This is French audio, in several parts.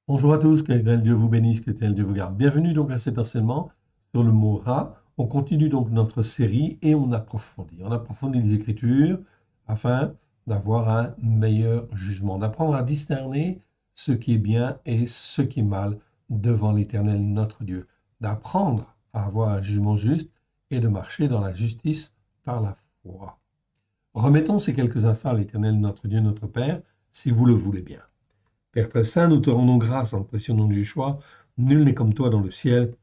Bonjour à tous, que l'Éternel Dieu vous bénisse, que l'Éternel Dieu vous garde. Bienvenue donc à cet enseignement sur le mot rat. On continue donc notre série et on approfondit. On approfondit les Écritures afin d'avoir un meilleur jugement, d'apprendre à discerner ce qui est bien et ce qui est mal devant l'Éternel notre Dieu, d'apprendre à avoir un jugement juste et de marcher dans la justice par la foi. Remettons ces quelques instants à l'Éternel notre Dieu, notre Père, si vous le voulez bien. Père très saint, nous te rendons grâce en le précieux nom de Yeshua. Nul n'est comme toi dans le ciel.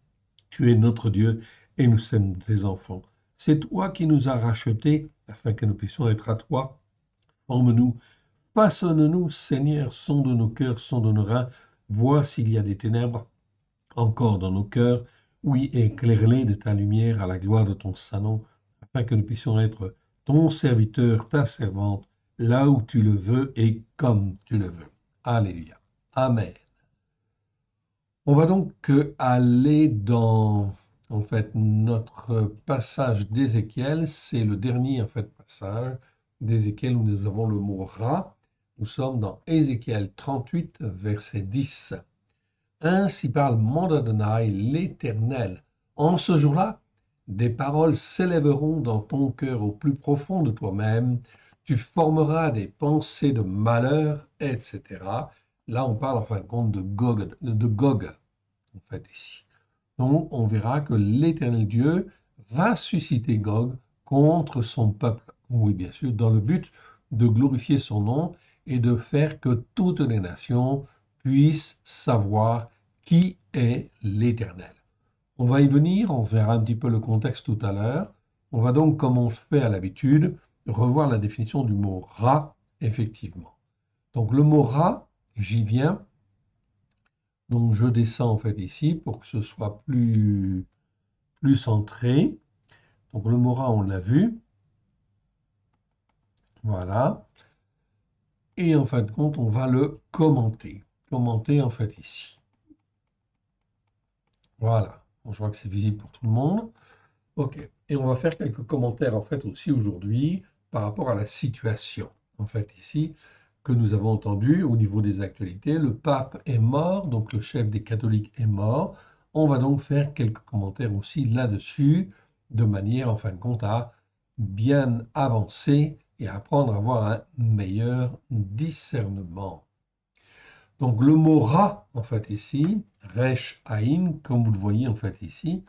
Tu es notre Dieu et nous sommes tes enfants. C'est toi qui nous as rachetés afin que nous puissions être à toi. Forme-nous, façonne-nous, Seigneur, sonde nos cœurs, sonde nos reins. Vois s'il y a des ténèbres encore dans nos cœurs. Oui, éclaire-les de ta lumière à la gloire de ton saint nom, afin que nous puissions être ton serviteur, ta servante, là où tu le veux et comme tu le veux. Alléluia. Amen. On va donc aller dans en fait notre passage d'Ézéchiel. C'est le dernier en fait passage d'Ézéchiel où nous avons le mot rat. Nous sommes dans Ézéchiel 38, verset 10. Ainsi parle mon Adonai, l'Éternel. En ce jour-là, des paroles s'élèveront dans ton cœur au plus profond de toi-même. Tu formeras des pensées de malheur, etc. Là, on parle en fin de compte de Gog, en fait, ici. Donc, on verra que l'Éternel Dieu va susciter Gog contre son peuple. Oui, bien sûr, dans le but de glorifier son nom et de faire que toutes les nations puissent savoir qui est l'Éternel. On va y venir, on verra un petit peu le contexte tout à l'heure. On va donc, comme on fait à l'habitude, revoir la définition du mot rat, effectivement. Donc le mot rat, j'y viens. Donc je descends en fait ici pour que ce soit plus centré. Donc le mot rat, on l'a vu. Voilà. Et en fin de compte, on va le commenter. Commenter en fait ici. Voilà. Bon, je vois que c'est visible pour tout le monde. Ok. Et on va faire quelques commentaires en fait aussi aujourd'hui par rapport à la situation. En fait ici, que nous avons entendu au niveau des actualités. Le pape est mort, donc le chef des catholiques est mort. On va donc faire quelques commentaires aussi là-dessus, de manière en fin de compte à bien avancer et apprendre à avoir un meilleur discernement. Donc le mot ra, en fait ici, resh aïn, comme vous le voyez en fait ici,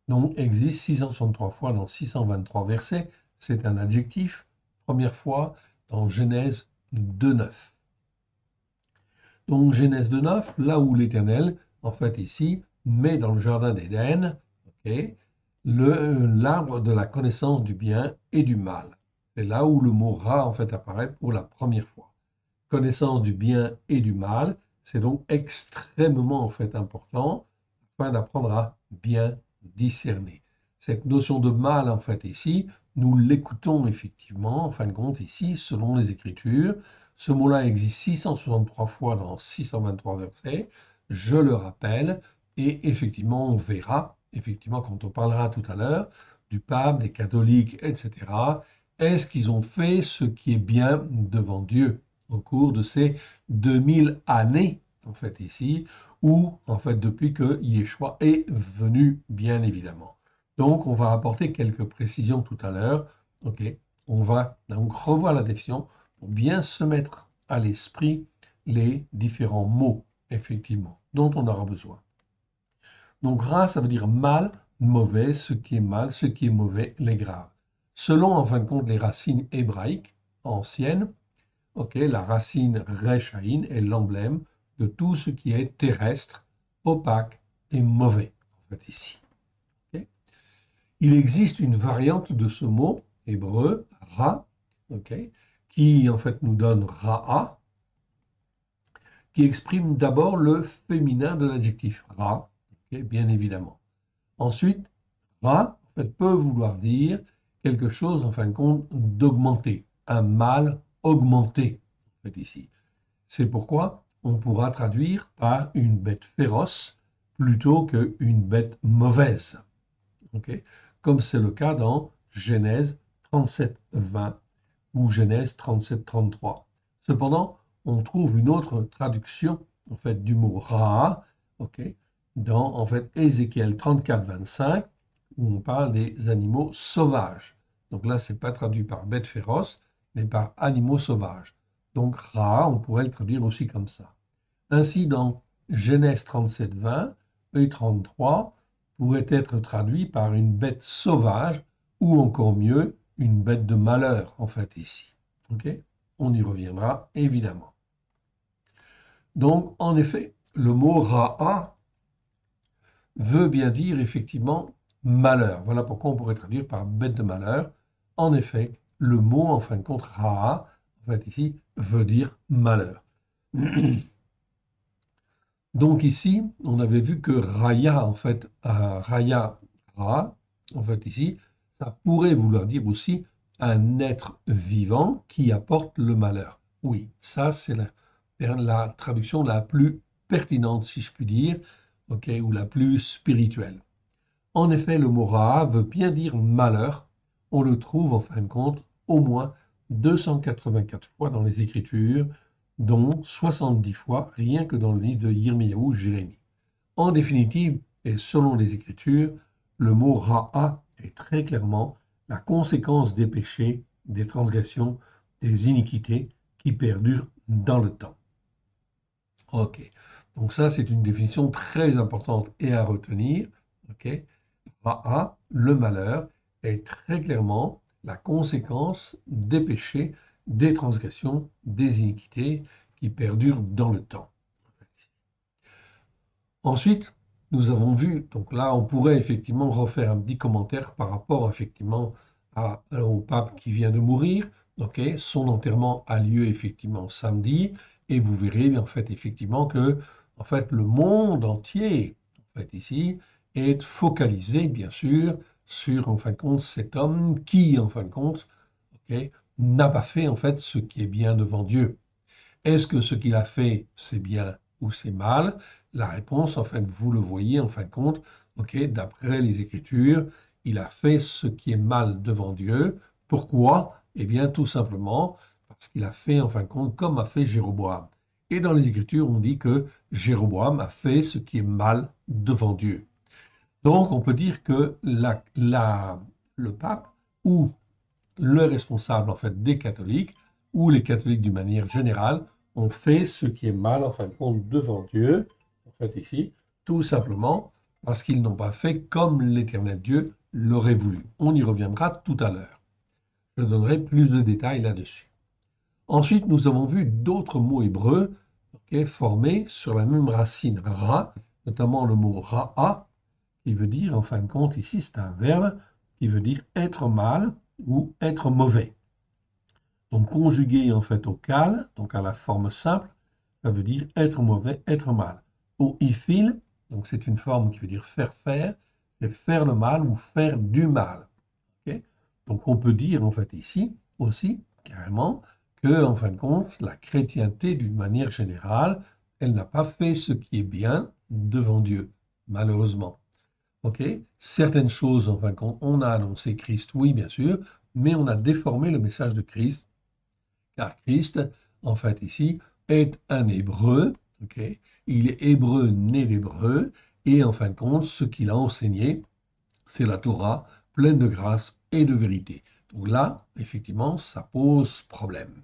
donc existe 663 fois dans 623 versets. C'est un adjectif. Première fois dans Genèse 2.9. Donc Genèse 2.9, là où l'Éternel, en fait ici, met dans le jardin d'Éden, ok, l'arbre de la connaissance du bien et du mal. C'est là où le mot rat en fait apparaît pour la première fois. Connaissance du bien et du mal, c'est donc extrêmement en fait important afin d'apprendre à bien discerner. Cette notion de mal en fait ici, nous l'écoutons effectivement en fin de compte ici selon les Écritures. Ce mot-là existe 663 fois dans 623 versets, je le rappelle, et effectivement on verra, effectivement quand on parlera tout à l'heure du pape, des catholiques, etc., est-ce qu'ils ont fait ce qui est bien devant Dieu au cours de ces 2000 années, en fait ici, ou en fait depuis que Yeshua est venu, bien évidemment. Donc on va apporter quelques précisions tout à l'heure. Ok, on va donc revoir la définition pour bien se mettre à l'esprit les différents mots, effectivement, dont on aura besoin. Donc ras, ça veut dire mal, mauvais, ce qui est mal, ce qui est mauvais, les graves. Selon, en fin de compte, les racines hébraïques anciennes, ok, la racine rechaïn est l'emblème de tout ce qui est terrestre, opaque et mauvais, en fait, ici. Ok. Il existe une variante de ce mot hébreu, ra, ok, qui en fait nous donne ra'a, qui exprime d'abord le féminin de l'adjectif ra, ok, bien évidemment. Ensuite, ra en fait, peut vouloir dire quelque chose, en fin de compte, d'augmenter, un mal augmenté, en fait, ici. C'est pourquoi on pourra traduire par une bête féroce plutôt qu'une bête mauvaise. Okay, comme c'est le cas dans Genèse 37.20 ou Genèse 37.33. Cependant, on trouve une autre traduction en fait, du mot Ra, ok, dans, en fait, Ézéchiel 34, 25, où on parle des animaux sauvages. Donc là, c'est pas traduit par bête féroce, mais par animaux sauvages. Donc Ra, on pourrait le traduire aussi comme ça. Ainsi, dans Genèse 37, 20 et 33, pourrait être traduit par une bête sauvage, ou encore mieux, une bête de malheur, en fait, ici. Ok. On y reviendra, évidemment. Donc, en effet, le mot Ra'a veut bien dire effectivement malheur. Voilà pourquoi on pourrait traduire par bête de malheur. En effet, le mot, en fin de compte, Ra'a, en fait, ici, veut dire malheur. Donc ici, on avait vu que Raya, en fait, Raya, Ra, en fait, ici, ça pourrait vouloir dire aussi un être vivant qui apporte le malheur. Oui, ça, c'est la traduction la plus pertinente, si je puis dire, ok, ou la plus spirituelle. En effet, le mot Ra veut bien dire malheur. On le trouve, en fin de compte, au moins 284 fois dans les Écritures, dont 70 fois rien que dans le livre de Yirmiyahu, Jérémie. En définitive, et selon les Écritures, le mot Ra'a est très clairement la conséquence des péchés, des transgressions, des iniquités qui perdurent dans le temps. Ok, donc ça c'est une définition très importante et à retenir. Ok, Ra'a, le malheur, est très clairement la conséquence des péchés, des transgressions, des iniquités qui perdurent dans le temps. Ensuite, nous avons vu, donc là, on pourrait effectivement refaire un petit commentaire par rapport effectivement au pape qui vient de mourir. Ok, son enterrement a lieu effectivement samedi, et vous verrez en fait effectivement que en fait le monde entier, en fait ici, est focalisé bien sûr sur en fin de compte cet homme qui en fin de compte, ok, n'a pas fait en fait ce qui est bien devant Dieu. Est-ce que ce qu'il a fait, c'est bien ou c'est mal? La réponse, en fait, vous le voyez, en fin de compte, ok, d'après les Écritures, il a fait ce qui est mal devant Dieu. Pourquoi? Eh bien, tout simplement parce qu'il a fait, en fin de compte, comme a fait Jéroboam. Et dans les Écritures, on dit que Jéroboam a fait ce qui est mal devant Dieu. Donc, on peut dire que le pape ou le responsable en fait des catholiques ou les catholiques d'une manière générale ont fait ce qui est mal en fin de compte devant Dieu, en fait ici, tout simplement parce qu'ils n'ont pas fait comme l'Éternel Dieu l'aurait voulu. On y reviendra tout à l'heure. Je donnerai plus de détails là-dessus. Ensuite, nous avons vu d'autres mots hébreux formés sur la même racine ra, notamment le mot ra'a, qui veut dire, en fin de compte, ici c'est un verbe qui veut dire être mal ou être mauvais. Donc conjugué en fait au cal, donc à la forme simple, ça veut dire être mauvais, être mal. Au ifil, donc c'est une forme qui veut dire faire, c'est faire le mal ou faire du mal. Ok. Donc on peut dire en fait ici aussi carrément que en fin de compte la chrétienté d'une manière générale, elle n'a pas fait ce qui est bien devant Dieu, malheureusement. Ok. Certaines choses en fin de compte, on a annoncé Christ, oui bien sûr, mais on a déformé le message de Christ car Christ, en fait, ici, est un hébreu, ok. Il est hébreu né d'hébreu, et en fin de compte, ce qu'il a enseigné, c'est la Torah, pleine de grâce et de vérité. Donc là, effectivement, ça pose problème.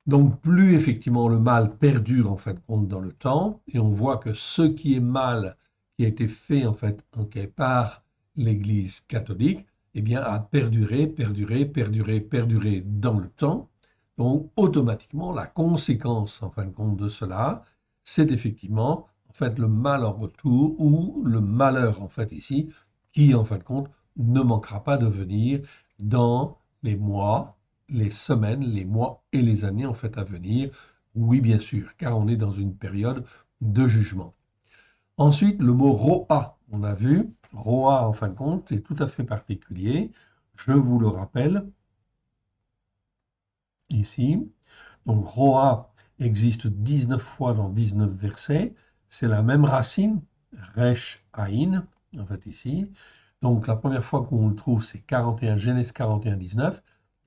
Donc plus effectivement le mal perdure en fin de compte dans le temps, et on voit que ce qui est mal, qui a été fait en fait par l'Église catholique, eh bien a perduré dans le temps. Donc automatiquement la conséquence en fin de compte de cela, c'est effectivement en fait le mal en retour ou le malheur en fait ici, qui en fin de compte ne manquera pas de venir dans les mois, les semaines, les mois et les années en fait à venir. Oui, bien sûr, car on est dans une période de jugement. Ensuite, le mot roa, on a vu, roa en fin de compte, c'est tout à fait particulier. Je vous le rappelle ici. Donc roa existe 19 fois dans 19 versets. C'est la même racine, resh aïn, en fait ici. Donc la première fois qu'on le trouve, c'est 41, Genèse 41, 19.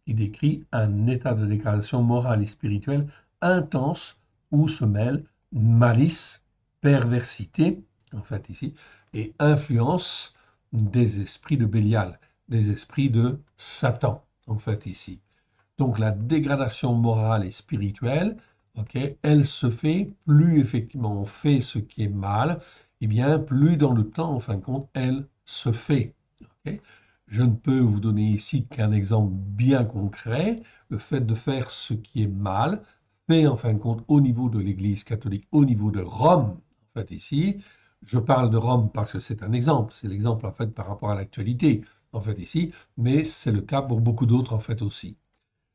Il décrit un état de dégradation morale et spirituelle intense où se mêlent malice, perversité, en fait ici, et influence des esprits de Bélial, des esprits de Satan, en fait ici. Donc la dégradation morale et spirituelle, ok, elle se fait, plus effectivement on fait ce qui est mal, et bien plus dans le temps, en fin de compte, elle se fait. Ok. Je ne peux vous donner ici qu'un exemple bien concret. Le fait de faire ce qui est mal fait en fin de compte au niveau de l'Église catholique, au niveau de Rome, en fait ici. Je parle de Rome parce que c'est un exemple, c'est l'exemple en fait par rapport à l'actualité, en fait ici, mais c'est le cas pour beaucoup d'autres en fait aussi.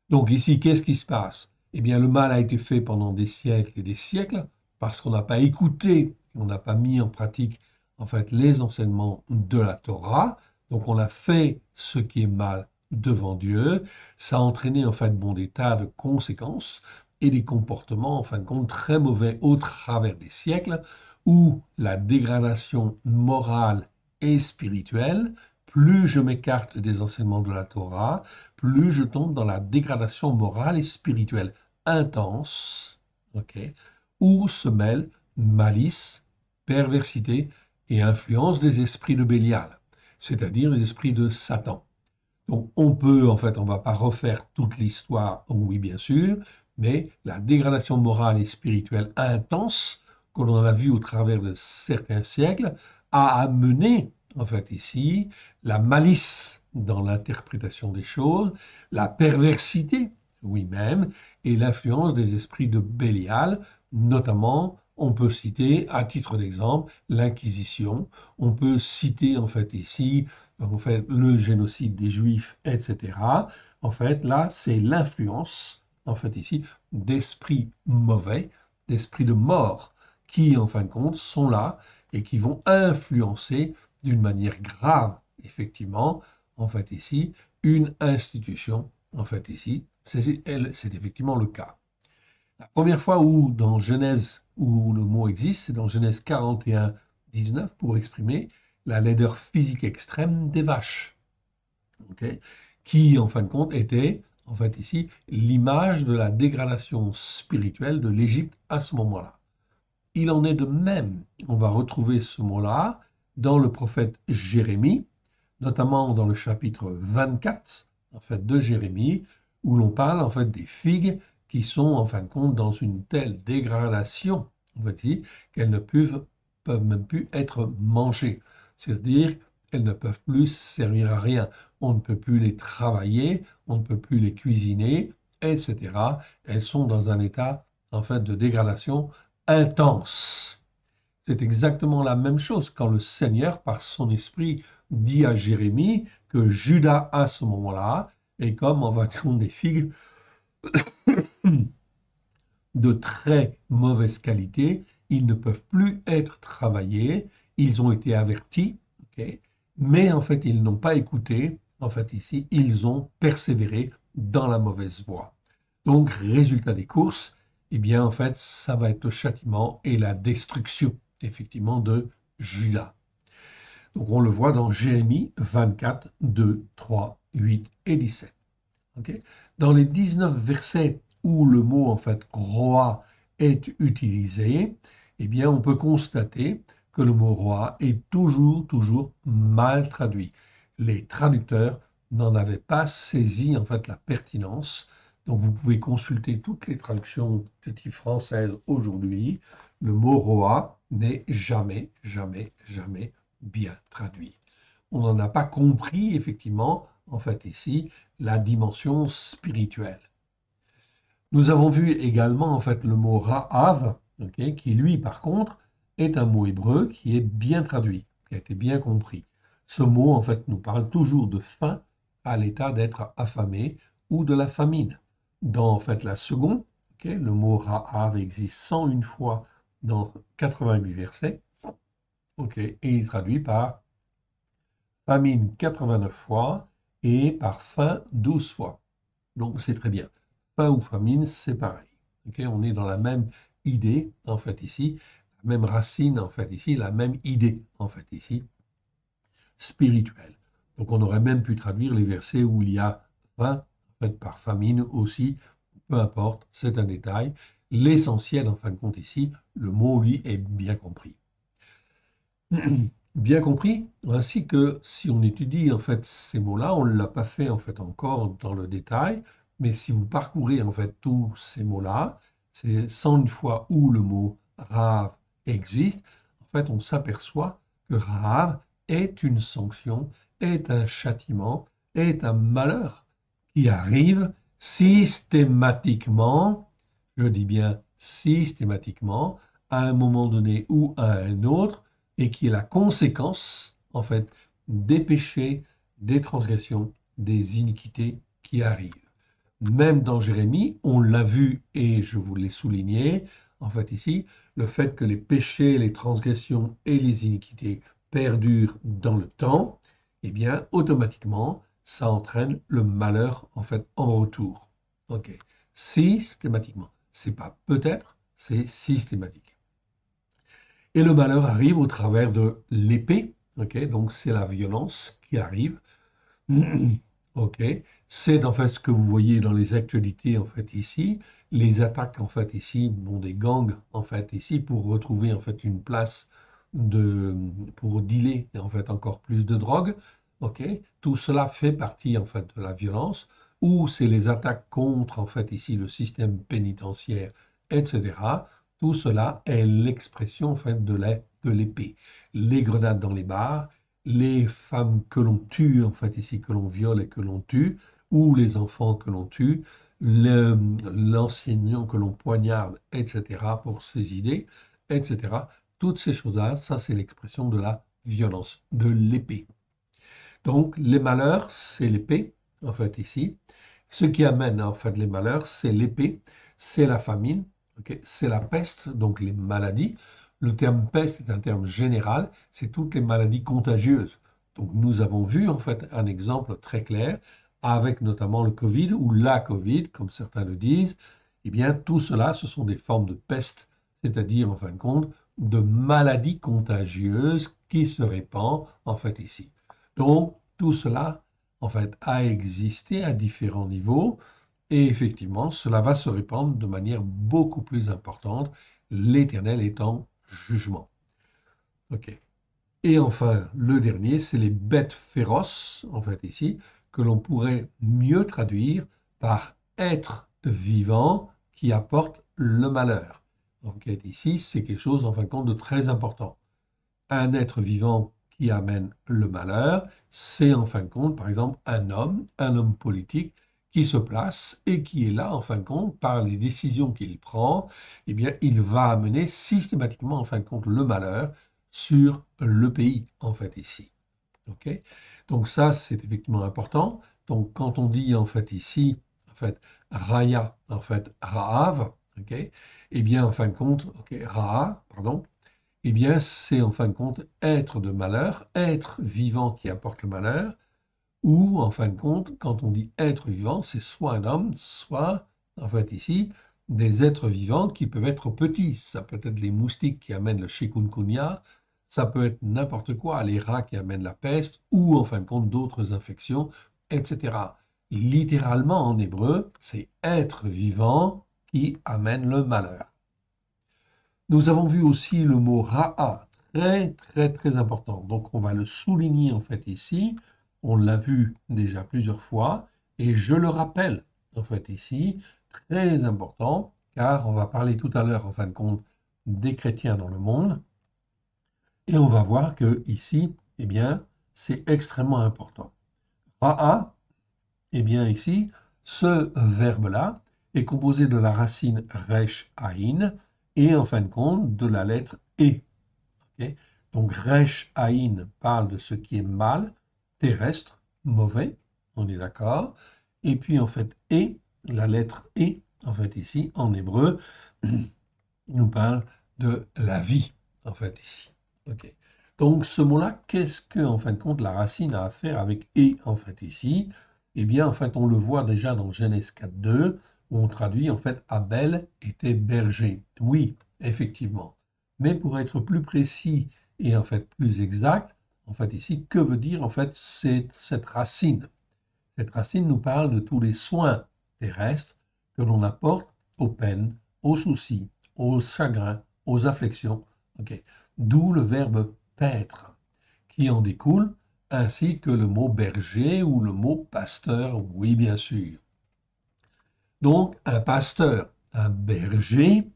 Donc ici, qu'est-ce qui se passe? Eh bien, le mal a été fait pendant des siècles et des siècles parce qu'on n'a pas écouté, on n'a pas mis en pratique en fait les enseignements de la Torah. Donc on a fait ce qui est mal devant Dieu. Ça a entraîné en fait bon des tas de conséquences et des comportements en fin de compte très mauvais au travers des siècles où la dégradation morale et spirituelle, plus je m'écarte des enseignements de la Torah, plus je tombe dans la dégradation morale et spirituelle intense, ok, où se mêlent malice, perversité et influence des esprits de Bélial, c'est-à-dire les esprits de Satan. Donc on peut, en fait, on ne va pas refaire toute l'histoire, oui bien sûr, mais la dégradation morale et spirituelle intense que l'on a vu au travers de certains siècles a amené, en fait, ici, la malice dans l'interprétation des choses, la perversité, oui même, et l'influence des esprits de Bélial, notamment, on peut citer, à titre d'exemple, l'Inquisition, on peut citer, en fait, ici, en fait, le génocide des Juifs, etc. En fait, là, c'est l'influence, en fait, ici, d'esprits mauvais, d'esprits de mort, qui, en fin de compte, sont là et qui vont influencer d'une manière grave, effectivement, en fait, ici, une institution, en fait, ici, c'est effectivement le cas. La première fois où, dans Genèse, où le mot existe, c'est dans Genèse 41, 19, pour exprimer la laideur physique extrême des vaches, ok, qui, en fin de compte, était, en fait, ici, l'image de la dégradation spirituelle de l'Égypte à ce moment-là. Il en est de même, on va retrouver ce mot-là dans le prophète Jérémie, notamment dans le chapitre 24, en fait, de Jérémie, où l'on parle, en fait, des figues qui sont, en fin de compte, dans une telle dégradation, en fait, qu'elles ne peuvent même plus être mangées. C'est-à-dire, elles ne peuvent plus servir à rien. On ne peut plus les travailler, on ne peut plus les cuisiner, etc. Elles sont dans un état, en fait, de dégradation intense. C'est exactement la même chose quand le Seigneur, par son esprit, dit à Jérémie que Judas, à ce moment-là, est comme en vêtement des figues de très mauvaise qualité. Ils ne peuvent plus être travaillés. Ils ont été avertis, ok, mais en fait, ils n'ont pas écouté. En fait, ici, ils ont persévéré dans la mauvaise voie. Donc, résultat des courses, eh bien, en fait, ça va être le châtiment et la destruction, effectivement, de Judas. Donc, on le voit dans Jérémie 24, 2, 3, 8 et 17. Okay. Dans les 19 versets où le mot, en fait, roi est utilisé, eh bien, on peut constater que le mot roi est toujours mal traduit. Les traducteurs n'en avaient pas saisi, en fait, la pertinence. Donc, vous pouvez consulter toutes les traductions françaises aujourd'hui. Le mot roi n'est jamais bien traduit. On n'en a pas compris, effectivement, en fait, ici, la dimension spirituelle. Nous avons vu également, en fait, le mot Ra'av, okay, qui, lui, par contre, est un mot hébreu qui est bien traduit, qui a été bien compris. Ce mot, en fait, nous parle toujours de faim à l'état d'être affamé ou de la famine. Dans, en fait, la seconde, okay, le mot Ra'av existe 101 fois dans 88 versets, okay, et il traduit par famine 89 fois et par faim 12 fois. Donc c'est très bien. Faim ou famine, c'est pareil. Okay, on est dans la même idée, en fait, ici, la même racine, en fait, ici, la même idée, en fait, ici, spirituelle. Donc on aurait même pu traduire les versets où il y a faim, en fait, par famine aussi, peu importe, c'est un détail. l'essentiel, en fin de compte, ici, le mot, lui, est bien compris. Bien compris, ainsi que si on étudie en fait ces mots-là, on ne l'a pas fait en fait encore dans le détail, mais si vous parcourez en fait tous ces mots-là, c'est 101 fois où le mot Rav existe, en fait on s'aperçoit que Rav est une sanction, est un châtiment, est un malheur qui arrive systématiquement, je dis bien systématiquement, à un moment donné ou à un autre, et qui est la conséquence, en fait, des péchés, des transgressions, des iniquités qui arrivent. Même dans Jérémie, on l'a vu et je vous l'ai souligné, en fait ici, le fait que les péchés, les transgressions et les iniquités perdurent dans le temps, eh bien, automatiquement, ça entraîne le malheur, en fait, en retour. OK. Systématiquement. C'est pas peut-être, c'est systématique. Et le malheur arrive au travers de l'épée, ok? Donc c'est la violence qui arrive, ok? C'est en fait ce que vous voyez dans les actualités en fait ici, les attaques en fait ici, bon, des gangs en fait ici pour retrouver en fait une place de pour dealer en fait encore plus de drogue, ok? Tout cela fait partie en fait de la violence, ou c'est les attaques contre en fait ici le système pénitentiaire, etc. Tout cela est l'expression en fait de l'épée. Les grenades dans les bars, les femmes que l'on tue en fait ici, que l'on viole et que l'on tue, ou les enfants que l'on tue, l'enseignant que l'on poignarde, etc. pour ses idées, etc. Toutes ces choses-là, ça c'est l'expression de la violence, de l'épée. Donc les malheurs, c'est l'épée, en fait ici. Ce qui amène en fait les malheurs, c'est l'épée, c'est la famine, ok, c'est la peste, donc les maladies. Le terme peste est un terme général, c'est toutes les maladies contagieuses. Donc nous avons vu en fait un exemple très clair avec notamment le Covid ou la Covid, comme certains le disent. Eh bien tout cela, ce sont des formes de peste, c'est-à-dire en fin de compte de maladies contagieuses qui se répandent en fait ici. Donc tout cela en fait, a existé à différents niveaux et effectivement, cela va se répandre de manière beaucoup plus importante, l'éternel étant jugement. Ok. Et enfin, le dernier, c'est les bêtes féroces, en fait ici, que l'on pourrait mieux traduire par être vivant qui apporte le malheur. Donc ici, c'est quelque chose, en fin de compte, de très important. Un être vivant qui amène le malheur, c'est en fin de compte, par exemple, un homme politique qui se place et qui est là, en fin de compte, par les décisions qu'il prend, eh bien, il va amener systématiquement, en fin de compte, le malheur sur le pays, en fait, ici. OK? Donc ça, c'est effectivement important. Donc quand on dit, en fait, ici, en fait, Raya, en fait, Raav, OK? Eh bien, en fin de compte, OK, Raa, pardon, eh bien, c'est en fin de compte être de malheur, être vivant qui apporte le malheur, ou en fin de compte, quand on dit être vivant, c'est soit un homme, soit, en fait ici, des êtres vivants qui peuvent être petits. Ça peut être les moustiques qui amènent le chikungunya, ça peut être n'importe quoi, les rats qui amènent la peste, ou en fin de compte d'autres infections, etc. Littéralement en hébreu, c'est être vivant qui amène le malheur. Nous avons vu aussi le mot ra'a, très très très important. Donc on va le souligner en fait ici. On l'a vu déjà plusieurs fois et je le rappelle en fait ici, très important car on va parler tout à l'heure en fin de compte des chrétiens dans le monde et on va voir que ici, eh bien, c'est extrêmement important. Ra'a, eh bien ici, ce verbe-là est composé de la racine resh aïn et en fin de compte de la lettre e. Okay. Donc resh aïn parle de ce qui est mal, terrestre, mauvais, on est d'accord. Et puis en fait la lettre e, en fait ici en hébreu, nous parle de la vie, en fait ici. Okay. Donc ce mot-là, qu'est-ce que en fin de compte la racine a à faire avec et en fait ici? Eh bien en fait on le voit déjà dans Genèse 4.2 où on traduit en fait Abel était berger. Oui, effectivement. Mais pour être plus précis et en fait plus exact, en fait ici, que veut dire en fait cette racine? Cette racine nous parle de tous les soins terrestres que l'on apporte aux peines, aux soucis, aux chagrins, aux afflictions. Ok. D'où le verbe paître, qui en découle, ainsi que le mot berger ou le mot pasteur, oui bien sûr. Donc un pasteur, un berger,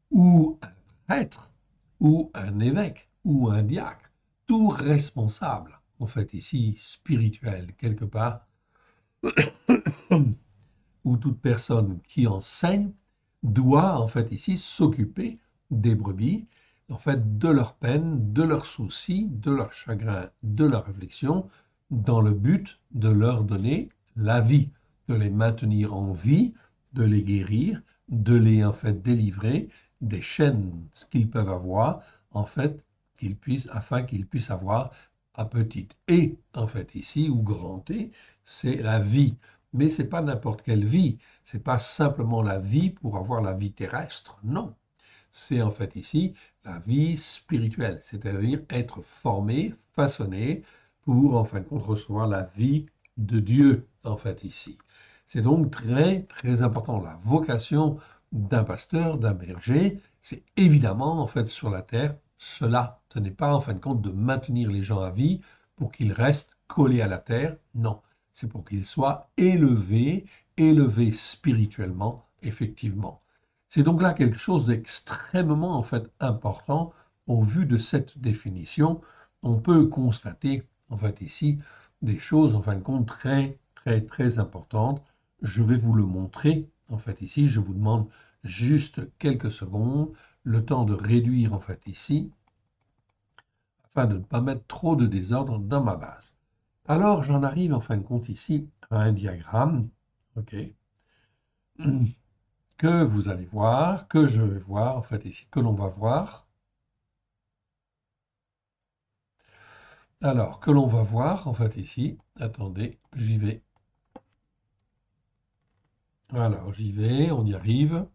ou un prêtre, ou un évêque, ou un diacre, tout responsable, en fait ici spirituel quelque part, ou toute personne qui enseigne doit en fait ici s'occuper des brebis, en fait de leurs peines, de leurs soucis, de leurs chagrins, de leurs réflexions, dans le but de leur donner la vie, de les maintenir en vie, de les guérir, de les en fait délivrer des chaînes qu'ils peuvent avoir, en fait afin qu'ils puissent avoir à petite et en fait ici ou grand T, c'est la vie. Mais c'est pas n'importe quelle vie, c'est pas simplement la vie pour avoir la vie terrestre, non. C'est en fait ici la vie spirituelle, c'est-à-dire être formé, façonné pour en fin de compte recevoir la vie de Dieu en fait ici. C'est donc très très important. La vocation d'un pasteur, d'un berger, c'est évidemment en fait sur la terre cela. Ce n'est pas en fin de compte de maintenir les gens à vie pour qu'ils restent collés à la terre, non. C'est pour qu'ils soient élevés, élevés spirituellement, effectivement. C'est donc là quelque chose d'extrêmement en fait important au vu de cette définition. On peut constater en fait ici des choses en fin de compte très très très importantes. Je vais vous le montrer en fait ici. Je vous demande juste quelques secondes, le temps de réduire en fait ici, afin de ne pas mettre trop de désordre dans ma base. Alors j'en arrive en fin de compte ici à un diagramme, ok, que vous allez voir, que je vais voir en fait ici, que l'on va voir. Alors, que l'on va voir en fait ici, attendez, j'y vais. Alors, j'y vais, on y arrive.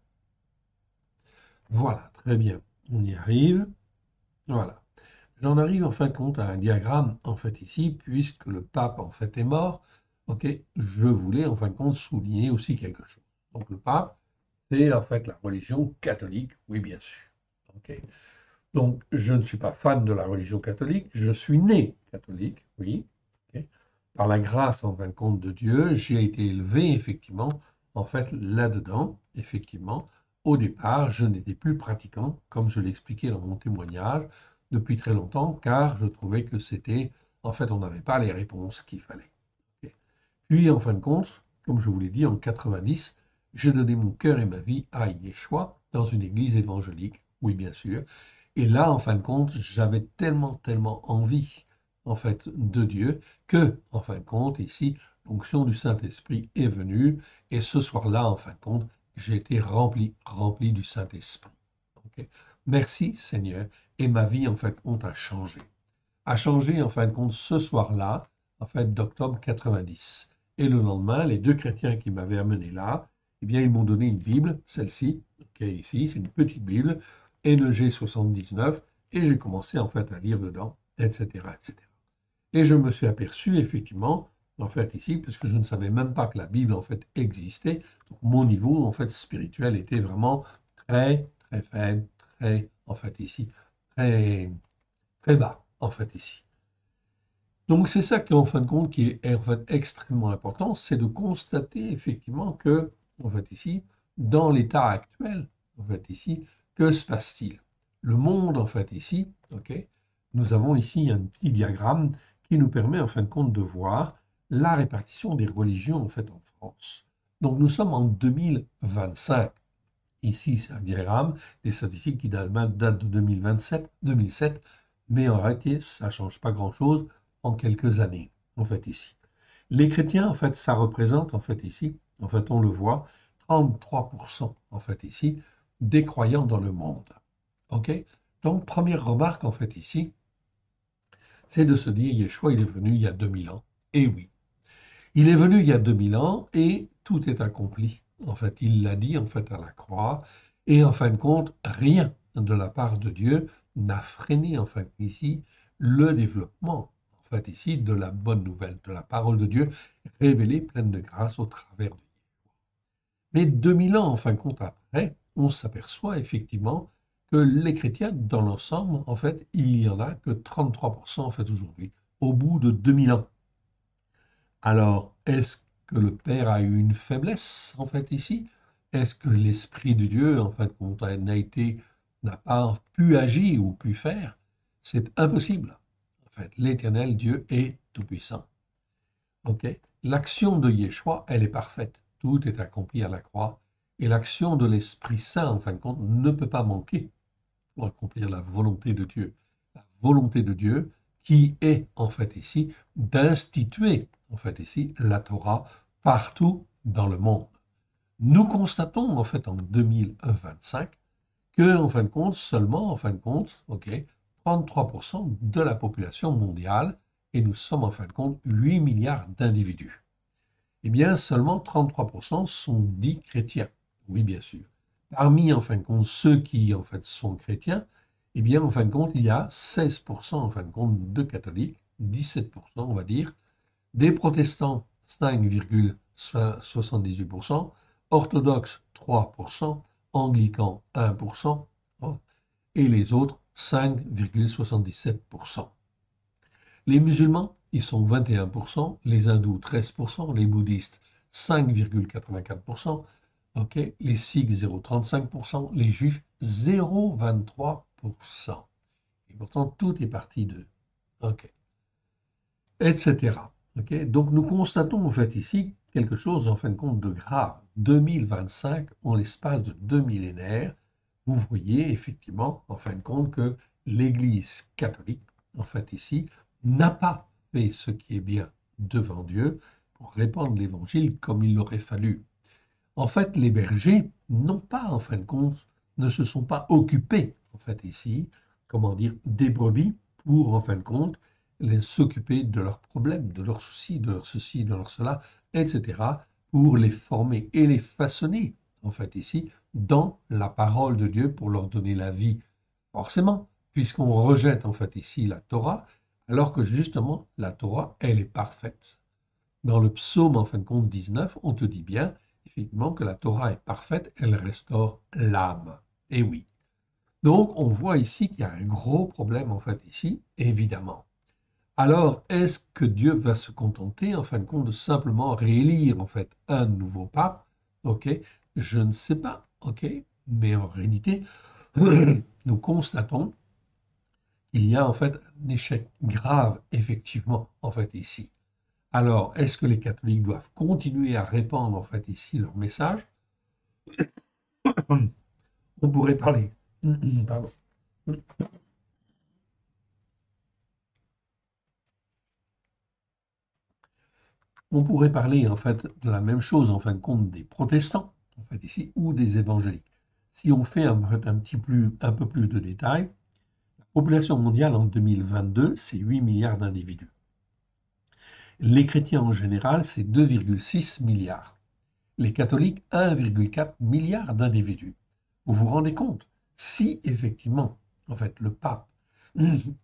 Voilà, très bien, on y arrive. Voilà. J'en arrive en fin de compte à un diagramme en fait ici, puisque le pape en fait est mort. Ok, je voulais en fin de compte souligner aussi quelque chose. Donc le pape, c'est en fait la religion catholique, oui bien sûr. Ok. Donc je ne suis pas fan de la religion catholique, je suis né catholique, oui. Ok. Par la grâce en fin de compte de Dieu, j'ai été élevé effectivement, en fait là-dedans, effectivement. Au départ, je n'étais plus pratiquant, comme je l'expliquais dans mon témoignage, depuis très longtemps, car je trouvais que c'était, en fait, on n'avait pas les réponses qu'il fallait. Ok. Puis, en fin de compte, comme je vous l'ai dit, en 90, j'ai donné mon cœur et ma vie à Yeshua dans une église évangélique, oui, bien sûr. Et là, en fin de compte, j'avais tellement, tellement envie, en fait, de Dieu, que, en fin de compte, ici, l'onction du Saint-Esprit est venue. Et ce soir-là, en fin de compte, j'ai été rempli, rempli du Saint-Esprit. Ok. Merci, Seigneur. Et ma vie, en fin de compte, a changé. A changé, en fin de compte, ce soir-là, en fait, d'octobre 90. Et le lendemain, les deux chrétiens qui m'avaient amené là, eh bien, ils m'ont donné une Bible, celle-ci, qui est ici, c'est une petite Bible, NEG 79, et j'ai commencé en fait à lire dedans, etc., etc. Et je me suis aperçu effectivement, en fait ici, parce que je ne savais même pas que la Bible en fait existait, donc mon niveau en fait spirituel était vraiment très très faible, très en fait ici, très très bas en fait ici. Donc c'est ça qui en fin de compte qui est en fait extrêmement important, c'est de constater effectivement que en fait ici, dans l'état actuel, en fait ici, que se passe-t-il? Le monde en fait ici, ok, nous avons ici un petit diagramme qui nous permet en fin de compte de voir la répartition des religions en fait en France. Donc nous sommes en 2025. Ici, c'est un diagramme des statistiques qui datent de 2027, 2007, mais en réalité, ça ne change pas grand-chose en quelques années, en fait, ici. Les chrétiens, en fait, ça représente, en fait, ici, en fait, on le voit, 33%, en fait, ici, des croyants dans le monde. OK? Donc, première remarque, en fait, ici, c'est de se dire, Yeshua, il est venu il y a 2000 ans. Et oui, il est venu il y a 2000 ans et tout est accompli. En fait, il l'a dit, en fait, à la croix. Et en fin de compte, rien de la part de Dieu n'a freiné, en fait, ici, le développement, en fait, ici, de la bonne nouvelle, de la parole de Dieu révélée pleine de grâce au travers de Dieu. Mais 2000 ans, en fin de compte, après, on s'aperçoit effectivement que les chrétiens, dans l'ensemble, en fait, il n'y en a que 33% en fait aujourd'hui, au bout de 2000 ans. Alors, est-ce que le Père a eu une faiblesse, en fait, ici? Est-ce que l'Esprit de Dieu, en fait, n'a pas pu agir ou pu faire? C'est impossible. En fait, l'Éternel Dieu est tout-puissant. Ok? L'action de Yeshua, elle est parfaite. Tout est accompli à la croix. Et l'action de l'Esprit Saint, en fin de compte, ne peut pas manquer pour accomplir la volonté de Dieu. La volonté de Dieu qui est, en fait, ici, d'instituer, en fait, ici, la Torah partout dans le monde. Nous constatons, en fait, en 2025, que, en fin de compte, seulement, en fin de compte, ok, 33% de la population mondiale, et nous sommes, en fin de compte, 8 milliards d'individus. Eh bien, seulement 33% sont dits chrétiens. Oui, bien sûr. Parmi, en fin de compte, ceux qui, en fait, sont chrétiens, eh bien, en fin de compte, il y a 16%, en fin de compte, de catholiques, 17%, on va dire, des protestants, 5,78%, orthodoxes, 3%, anglicans, 1%, et les autres, 5,77%. Les musulmans, ils sont 21%, les hindous 13%, les bouddhistes 5,84%, ok, les sikhs 0,35%, les juifs 0,23%. Et pourtant, tout est parti d'eux, ok, etc. Ok, donc nous constatons en fait ici quelque chose en fin de compte de grave. 2025, en l'espace de 2 millénaires, vous voyez effectivement en fin de compte que l'Église catholique, en fait ici, n'a pas fait ce qui est bien devant Dieu pour répandre l'Évangile comme il aurait fallu. En fait, les bergers n'ont pas, en fin de compte, ne se sont pas occupés, en fait ici, comment dire, des brebis pour, en fin de compte, s'occuper de leurs problèmes, de leurs soucis, de leur ceci, de leur cela, etc., pour les former et les façonner, en fait ici, dans la parole de Dieu pour leur donner la vie. Forcément, puisqu'on rejette en fait ici la Torah, alors que justement la Torah, elle est parfaite. Dans le psaume, en fin de compte, 19, on te dit bien, effectivement, que la Torah est parfaite, elle restaure l'âme. Et oui. Donc, on voit ici qu'il y a un gros problème, en fait, ici, évidemment. Alors, est-ce que Dieu va se contenter, en fin de compte, de simplement réélire, en fait, un nouveau pape? Ok, je ne sais pas, ok, mais en réalité, nous constatons qu'il y a, en fait, un échec grave, effectivement, en fait, ici. Alors, est-ce que les catholiques doivent continuer à répandre en fait ici leur message? On pourrait parler. Pardon. On pourrait parler en fait de la même chose en fin de compte des protestants, en fait ici, ou des évangéliques. Si on fait un peu plus de détails, la population mondiale en 2022, c'est 8 milliards d'individus. Les chrétiens en général, c'est 2,6 milliards. Les catholiques, 1,4 milliard d'individus. Vous vous rendez compte? Si effectivement, en fait, le pape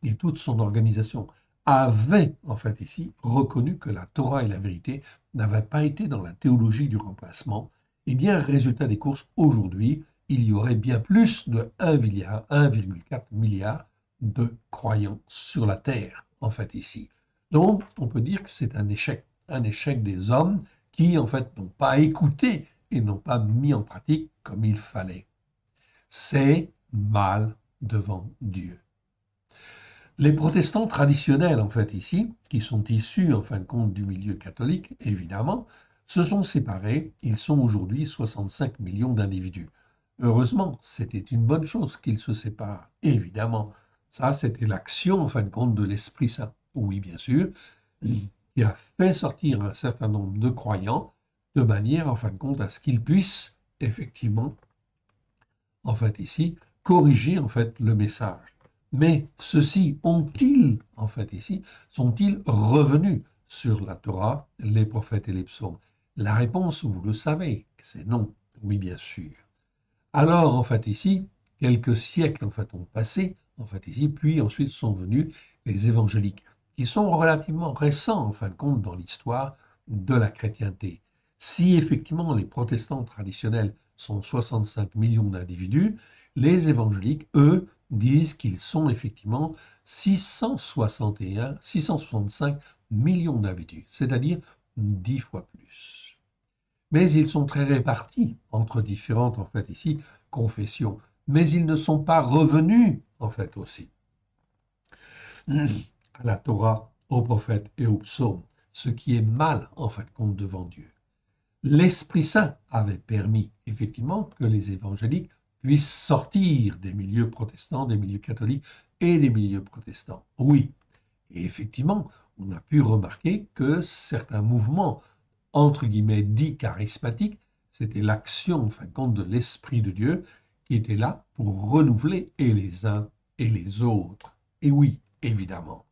et toute son organisation avaient, en fait, ici, reconnu que la Torah et la vérité n'avaient pas été dans la théologie du remplacement, eh bien, résultat des courses, aujourd'hui, il y aurait bien plus de 1 milliard, 1,4 milliard de croyants sur la terre, en fait, ici. Donc, on peut dire que c'est un échec des hommes qui, en fait, n'ont pas écouté et n'ont pas mis en pratique comme il fallait. C'est mal devant Dieu. Les protestants traditionnels, en fait, ici, qui sont issus, en fin de compte, du milieu catholique, évidemment, se sont séparés. Ils sont aujourd'hui 65 millions d'individus. Heureusement, c'était une bonne chose qu'ils se séparent, évidemment. Ça, c'était l'action, en fin de compte, de l'Esprit Saint. Oui, bien sûr, qui a fait sortir un certain nombre de croyants de manière, en fin de compte, à ce qu'ils puissent, effectivement, en fait, ici, corriger, en fait, le message. Mais ceux-ci ont-ils, en fait, ici, sont-ils revenus sur la Torah, les prophètes et les psaumes? La réponse, vous le savez, c'est non. Oui, bien sûr. Alors, en fait, ici, quelques siècles, en fait, ont passé, en fait, ici, puis ensuite sont venus les évangéliques, qui sont relativement récents, en fin de compte, dans l'histoire de la chrétienté. Si effectivement les protestants traditionnels sont 65 millions d'individus. Les évangéliques, eux, disent qu'ils sont effectivement 665 millions d'individus, c'est-à-dire 10 fois plus. Mais ils sont très répartis entre différentes, en fait, ici, confessions. Mais ils ne sont pas revenus, en fait, aussi, à la Torah, aux prophètes et aux psaumes, ce qui est mal, en fait, compte devant Dieu. L'Esprit Saint avait permis, effectivement, que les évangéliques puissent sortir des milieux protestants, des milieux catholiques et des milieux protestants. Oui, et effectivement, on a pu remarquer que certains mouvements, entre guillemets, dits charismatiques, c'était l'action, en fin de compte, de l'Esprit de Dieu qui était là pour renouveler et les uns et les autres. Et oui, évidemment.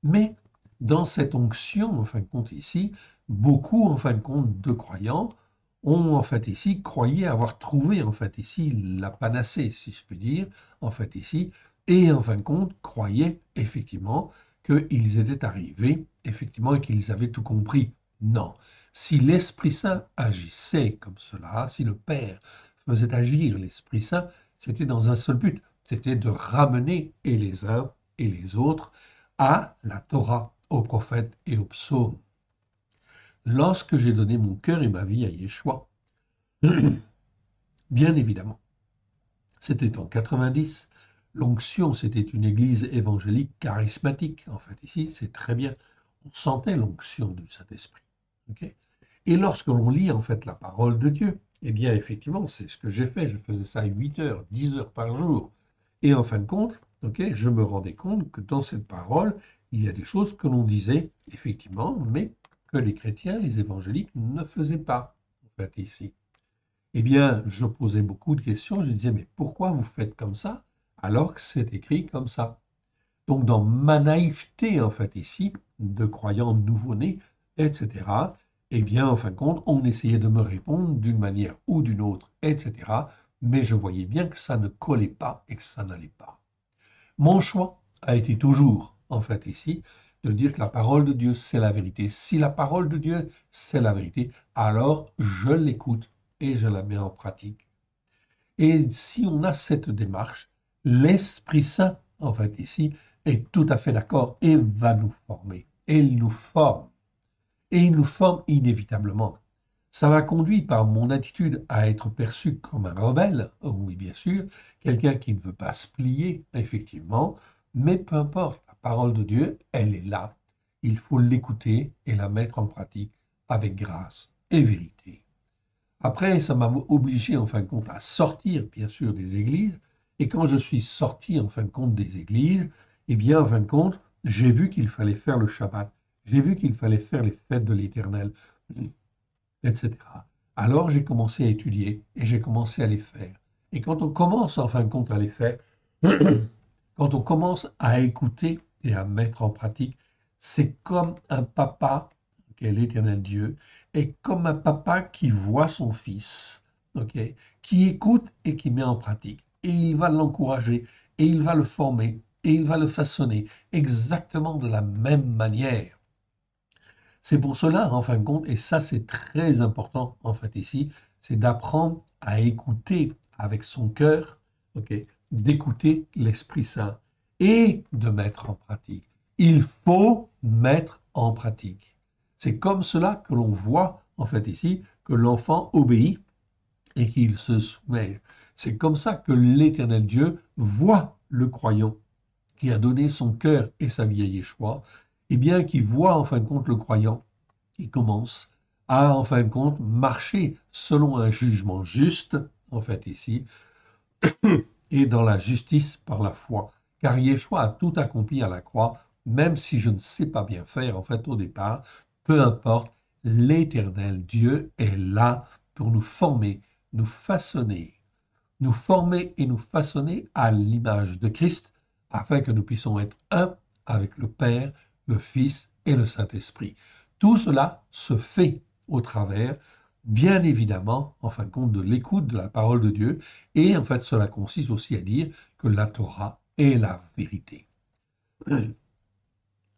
Mais dans cette onction, en fin de compte, ici, beaucoup, en fin de compte, de croyants ont, en fait, ici, croyaient avoir trouvé, en fait, ici, la panacée, si je puis dire, en fait, ici, et, en fin de compte, croyaient, effectivement, qu'ils étaient arrivés, effectivement, et qu'ils avaient tout compris. Non. Si l'Esprit Saint agissait comme cela, si le Père faisait agir l'Esprit Saint, c'était dans un seul but, c'était de ramener et les uns et les autres à la Torah, aux prophètes et aux psaumes. Lorsque j'ai donné mon cœur et ma vie à Yeshua, bien évidemment, c'était en 90. L'onction, c'était une église évangélique charismatique. En fait, ici, c'est très bien. On sentait l'onction du Saint-Esprit. Okay, et lorsque l'on lit, en fait, la parole de Dieu, eh bien, effectivement, c'est ce que j'ai fait. Je faisais ça 8 heures, 10 heures par jour. Et en fin de compte, okay, je me rendais compte que dans cette parole, il y a des choses que l'on disait, effectivement, mais que les chrétiens, les évangéliques, ne faisaient pas, en fait, ici. Eh bien, je posais beaucoup de questions. Je disais, mais pourquoi vous faites comme ça alors que c'est écrit comme ça? Donc, dans ma naïveté, en fait, ici, de croyants nouveau-nés, etc., eh bien, en fin de compte, on essayait de me répondre d'une manière ou d'une autre, etc., mais je voyais bien que ça ne collait pas et que ça n'allait pas. Mon choix a été toujours, en fait, ici, de dire que la parole de Dieu, c'est la vérité. Si la parole de Dieu, c'est la vérité, alors je l'écoute et je la mets en pratique. Et si on a cette démarche, l'Esprit Saint, en fait, ici, est tout à fait d'accord et va nous former. Et il nous forme. Et il nous forme inévitablement. Ça m'a conduit par mon attitude à être perçu comme un rebelle, oui bien sûr, quelqu'un qui ne veut pas se plier, effectivement, mais peu importe, la parole de Dieu, elle est là. Il faut l'écouter et la mettre en pratique avec grâce et vérité. Après, ça m'a obligé, en fin de compte, à sortir, bien sûr, des églises. Et quand je suis sorti, en fin de compte, des églises, eh bien, en fin de compte, j'ai vu qu'il fallait faire le Shabbat. J'ai vu qu'il fallait faire les fêtes de l'Éternel, etc. Alors, j'ai commencé à étudier et j'ai commencé à les faire. Et quand on commence, en fin de compte, à les faire, quand on commence à écouter et à mettre en pratique, c'est comme un papa, qui est l'Éternel Dieu, et comme un papa qui voit son fils, ok, qui écoute et qui met en pratique. Et il va l'encourager, et il va le former, et il va le façonner exactement de la même manière. C'est pour cela, en fin de compte, et ça c'est très important en fait ici, c'est d'apprendre à écouter avec son cœur, ok, d'écouter l'Esprit Saint et de mettre en pratique. Il faut mettre en pratique. C'est comme cela que l'on voit en fait ici que l'enfant obéit et qu'il se soumet. C'est comme ça que l'Éternel Dieu voit le croyant qui a donné son cœur et sa vie à Yeshua, et bien qui voit en fin de compte le croyant qui commence à en fin de compte marcher selon un jugement juste, en fait ici, et dans la justice par la foi. Car Yeshua a tout accompli à la croix, même si je ne sais pas bien faire en fait au départ, peu importe, l'Éternel Dieu est là pour nous former et nous façonner à l'image de Christ, afin que nous puissions être un avec le Père, le Fils et le Saint-Esprit. Tout cela se fait au travers, bien évidemment, en fin de compte, de l'écoute de la parole de Dieu, et en fait, cela consiste aussi à dire que la Torah est la vérité.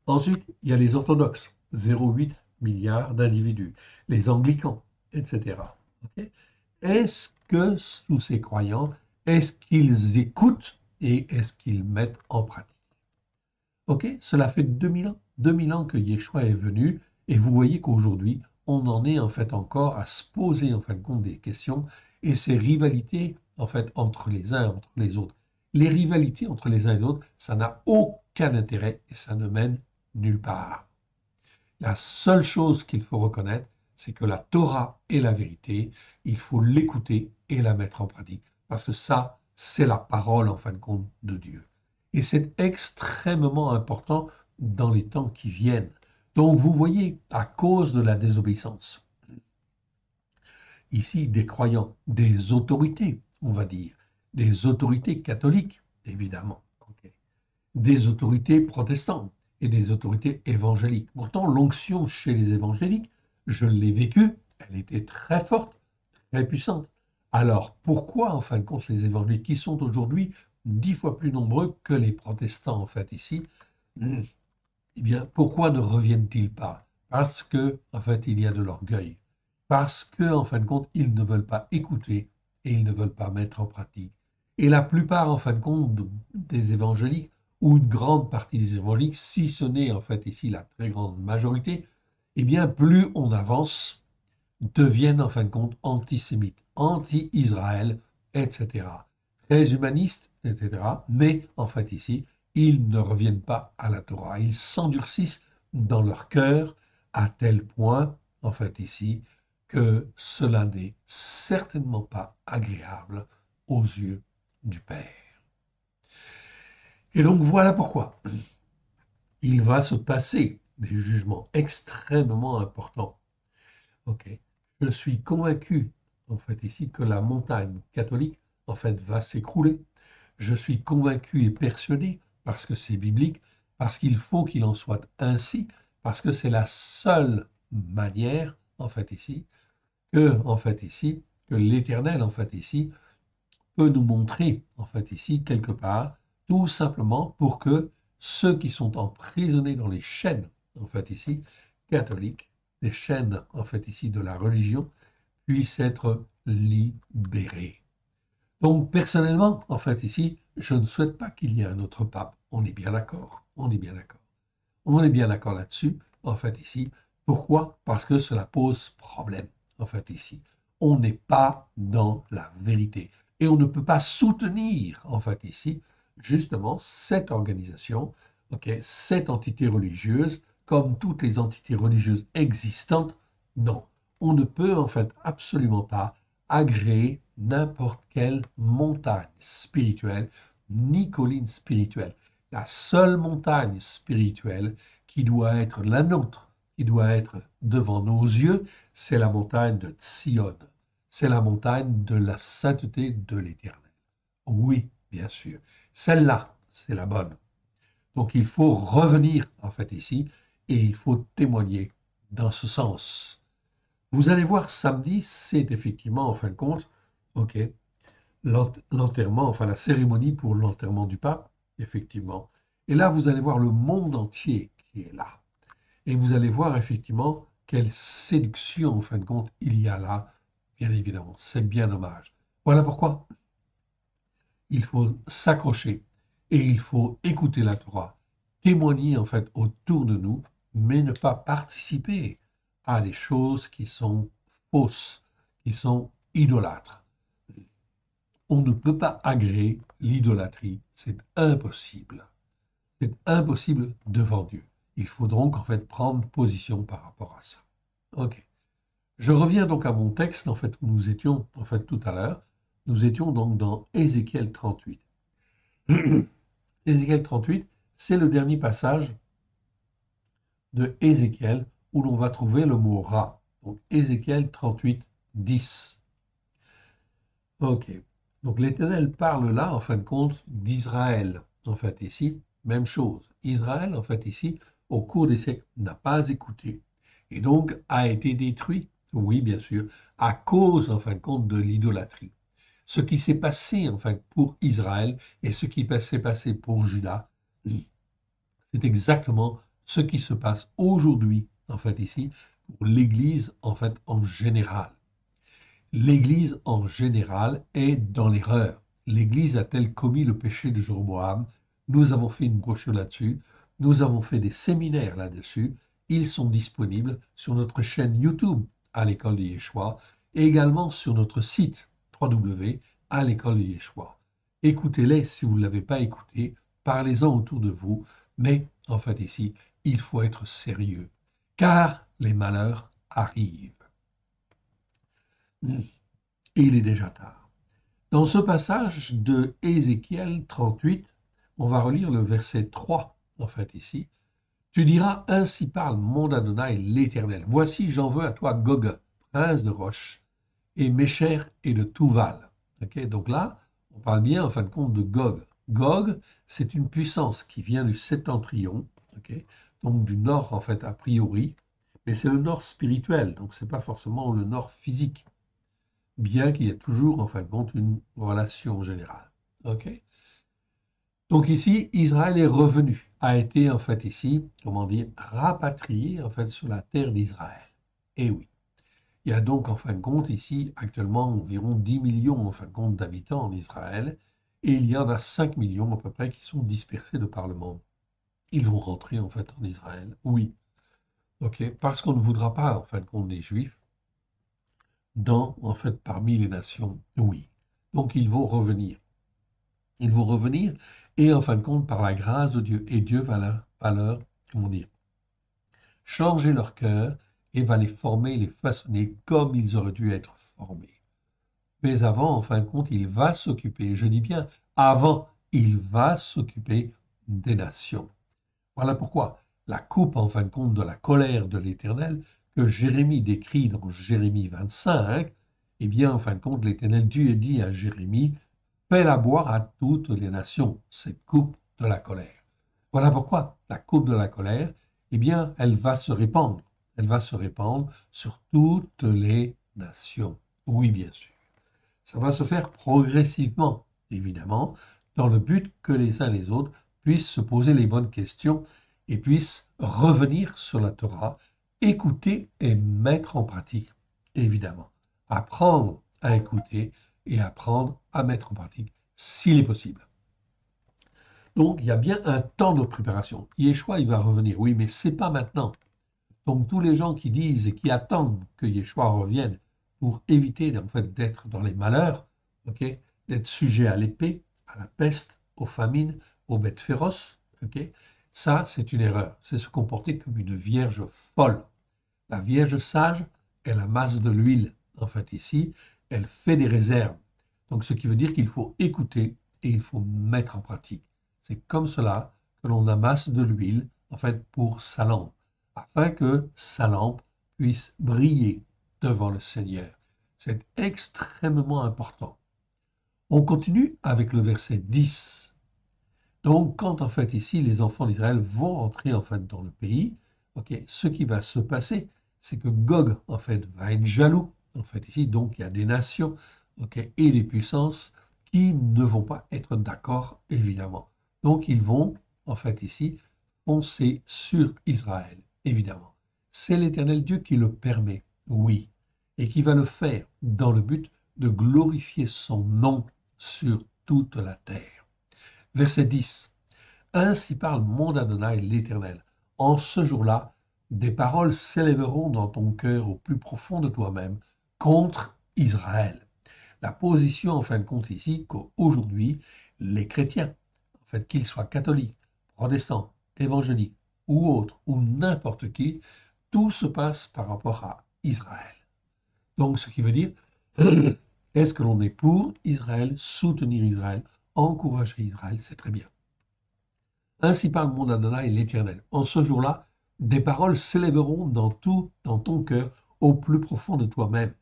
Ensuite, il y a les orthodoxes, 0,8 milliards d'individus, les anglicans, etc. Okay, Est-ce que tous ces croyants, est-ce qu'ils écoutent et est-ce qu'ils mettent en pratique? Ok, cela fait 2000 ans que Yeshua est venu, et vous voyez qu'aujourd'hui, on en est en fait encore à se poser en fin de compte des questions, et ces rivalités en fait entre les uns et entre les autres. Les rivalités entre les uns et les autres, ça n'a aucun intérêt et ça ne mène nulle part. La seule chose qu'il faut reconnaître, c'est que la Torah est la vérité, il faut l'écouter et la mettre en pratique, parce que ça, c'est la parole en fin de compte de Dieu. Et c'est extrêmement important dans les temps qui viennent. Donc vous voyez, à cause de la désobéissance, ici des croyants, des autorités, on va dire, des autorités catholiques, évidemment, ok, des autorités protestantes et des autorités évangéliques. Pourtant, l'onction chez les évangéliques, je l'ai vécue, elle était très forte, très puissante. Alors, pourquoi, en fin de compte, les évangéliques, qui sont aujourd'hui 10 fois plus nombreux que les protestants, en fait, ici, eh bien, pourquoi ne reviennent-ils pas? Parce que, en fait, il y a de l'orgueil. Parce que, en fin de compte, ils ne veulent pas écouter et ils ne veulent pas mettre en pratique. Et la plupart, en fin de compte, des évangéliques, ou une grande partie des évangéliques, si ce n'est, en fait, ici, la très grande majorité, eh bien, plus on avance, deviennent, en fin de compte, antisémites, anti-Israël, etc. Très humanistes, etc. Mais, en fait, ici, ils ne reviennent pas à la Torah. Ils s'endurcissent dans leur cœur à tel point, en fait, ici, que cela n'est certainement pas agréable aux yeux du Père. Et donc, voilà pourquoi il va se passer des jugements extrêmement importants. Ok. Je suis convaincu, en fait, ici, que la montagne catholique, en fait, va s'écrouler. Je suis convaincu et persuadé, parce que c'est biblique, parce qu'il faut qu'il en soit ainsi, parce que c'est la seule manière, en fait, ici, que l'Éternel, en fait, ici, peut nous montrer, en fait, ici, quelque part, tout simplement pour que ceux qui sont emprisonnés dans les chaînes, en fait, ici, catholiques, les chaînes, en fait, ici, de la religion, puissent être libérés. Donc, personnellement, en fait, ici, je ne souhaite pas qu'il y ait un autre pape. On est bien d'accord. On est bien d'accord. On est bien d'accord là-dessus, en fait, ici. Pourquoi? Parce que cela pose problème, en fait, ici. On n'est pas dans la vérité. Et on ne peut pas soutenir, en fait, ici, justement, cette organisation, ok, cette entité religieuse, comme toutes les entités religieuses existantes. Non, on ne peut, en fait, absolument pas agréer n'importe quelle montagne spirituelle, ni colline spirituelle. La seule montagne spirituelle qui doit être la nôtre, qui doit être devant nos yeux, c'est la montagne de Sion. C'est la montagne de la sainteté de l'Éternel. Oui, bien sûr. Celle-là, c'est la bonne. Donc il faut revenir, en fait, ici, et il faut témoigner dans ce sens. Vous allez voir, samedi, c'est effectivement, en fin de compte, ok, l'enterrement, enfin la cérémonie pour l'enterrement du pape, effectivement. Et là, vous allez voir le monde entier qui est là. Et vous allez voir effectivement quelle séduction, en fin de compte, il y a là, bien évidemment. C'est bien dommage. Voilà pourquoi il faut s'accrocher et il faut écouter la Torah, témoigner en fait autour de nous, mais ne pas participer à des choses qui sont fausses, qui sont idolâtres. On ne peut pas agréer l'idolâtrie, c'est impossible. C'est impossible devant Dieu. Il faut donc en fait prendre position par rapport à ça. Ok. Je reviens donc à mon texte en fait où nous étions en fait tout à l'heure. Nous étions donc dans Ézéchiel 38. Ézéchiel 38, c'est le dernier passage de Ézéchiel où l'on va trouver le mot rat. Donc Ézéchiel 38, 10. Ok. Donc l'Éternel parle là, en fin de compte, d'Israël. En fait, ici, même chose. Israël, en fait, ici, au cours des siècles, n'a pas écouté. Et donc a été détruit, oui, bien sûr, à cause, en fin de compte, de l'idolâtrie. Ce qui s'est passé, en fait, pour Israël et ce qui s'est passé pour Juda, c'est exactement ce qui se passe aujourd'hui, en fait, ici, pour l'Église, en fait, en général. L'Église en général est dans l'erreur. L'Église a-t-elle commis le péché de Jéroboam? Nous avons fait une brochure là-dessus. Nous avons fait des séminaires là-dessus. Ils sont disponibles sur notre chaîne YouTube à l'école de Yeshua et également sur notre site www à l'école de Yeshua. Écoutez-les si vous ne l'avez pas écouté, parlez-en autour de vous, mais en fait ici, il faut être sérieux, car les malheurs arrivent. Et il est déjà tard. Dans ce passage de Ézéchiel 38, on va relire le verset 3, en fait ici. Tu diras, ainsi parle mon Adonai l'Éternel. Voici, j'en veux à toi Gog, prince de Roche, et Mécher et de Touval. Okay, donc là, on parle bien en fin de compte de Gog. Gog, c'est une puissance qui vient du septentrion, okay, donc du nord en fait a priori, mais c'est le nord spirituel, donc c'est pas forcément le nord physique, bien qu'il y ait toujours en fin de compte une relation générale. Okay, donc ici, Israël est revenu, a été en fait ici, comment dire, rapatrié en fait sur la terre d'Israël. Et oui. Il y a donc en fin de compte ici actuellement environ 10 millions en fin de compte d'habitants en Israël et il y en a 5 millions à peu près qui sont dispersés de par le monde. Ils vont rentrer en fait en Israël, oui, ok, parce qu'on ne voudra pas en fin de compte des Juifs dans en fait parmi les nations, oui. Donc ils vont revenir. Ils vont revenir et en fin de compte par la grâce de Dieu et Dieu va leur comment dire, changer leur cœur et va les former, les façonner comme ils auraient dû être formés. Mais avant, en fin de compte, il va s'occuper, je dis bien avant, il va s'occuper des nations. Voilà pourquoi la coupe, en fin de compte, de la colère de l'Éternel, que Jérémie décrit dans Jérémie 25, eh bien, en fin de compte, l'Éternel Dieu dit à Jérémie, fais-la boire à toutes les nations, cette coupe de la colère. Voilà pourquoi la coupe de la colère, eh bien, elle va se répandre. Elle va se répandre sur toutes les nations. Oui, bien sûr. Ça va se faire progressivement, évidemment, dans le but que les uns les autres puissent se poser les bonnes questions et puissent revenir sur la Torah, écouter et mettre en pratique, évidemment. Apprendre à écouter et apprendre à mettre en pratique s'il est possible. Donc, il y a bien un temps de préparation. Yeshua, il va revenir, oui, mais c'est pas maintenant. Donc, tous les gens qui disent et qui attendent que Yeshua revienne pour éviter en fait, d'être dans les malheurs, okay, d'être sujet à l'épée, à la peste, aux famines, aux bêtes féroces, okay, ça, c'est une erreur. C'est se comporter comme une vierge folle. La vierge sage, elle amasse de l'huile. En fait, ici, elle fait des réserves. Donc, ce qui veut dire qu'il faut écouter et il faut mettre en pratique. C'est comme cela que l'on amasse de l'huile, en fait, pour sa lampe, afin que sa lampe puisse briller devant le Seigneur. C'est extrêmement important. On continue avec le verset 10. Donc, quand en fait ici les enfants d'Israël vont entrer en fait dans le pays, ok, ce qui va se passer, c'est que Gog en fait va être jaloux. En fait ici, donc il y a des nations, ok, et des puissances qui ne vont pas être d'accord évidemment. Donc ils vont en fait ici foncer sur Israël évidemment. C'est l'Éternel Dieu qui le permet, oui, et qui va le faire dans le but de glorifier son nom sur toute la terre. Verset 10. Ainsi parle mon Adonai l'Éternel. En ce jour-là, des paroles s'élèveront dans ton cœur au plus profond de toi-même contre Israël. La position, en fin de compte, ici, qu'aujourd'hui, les chrétiens, en fait, qu'ils soient catholiques, protestants, évangéliques ou autres, ou n'importe qui, tout se passe par rapport à Israël. Donc, ce qui veut dire, est-ce que l'on est pour Israël, soutenir Israël, encourager Israël, c'est très bien. Ainsi parle mon Adonai l'Éternel. En ce jour-là, des paroles s'élèveront dans ton cœur, au plus profond de toi-même.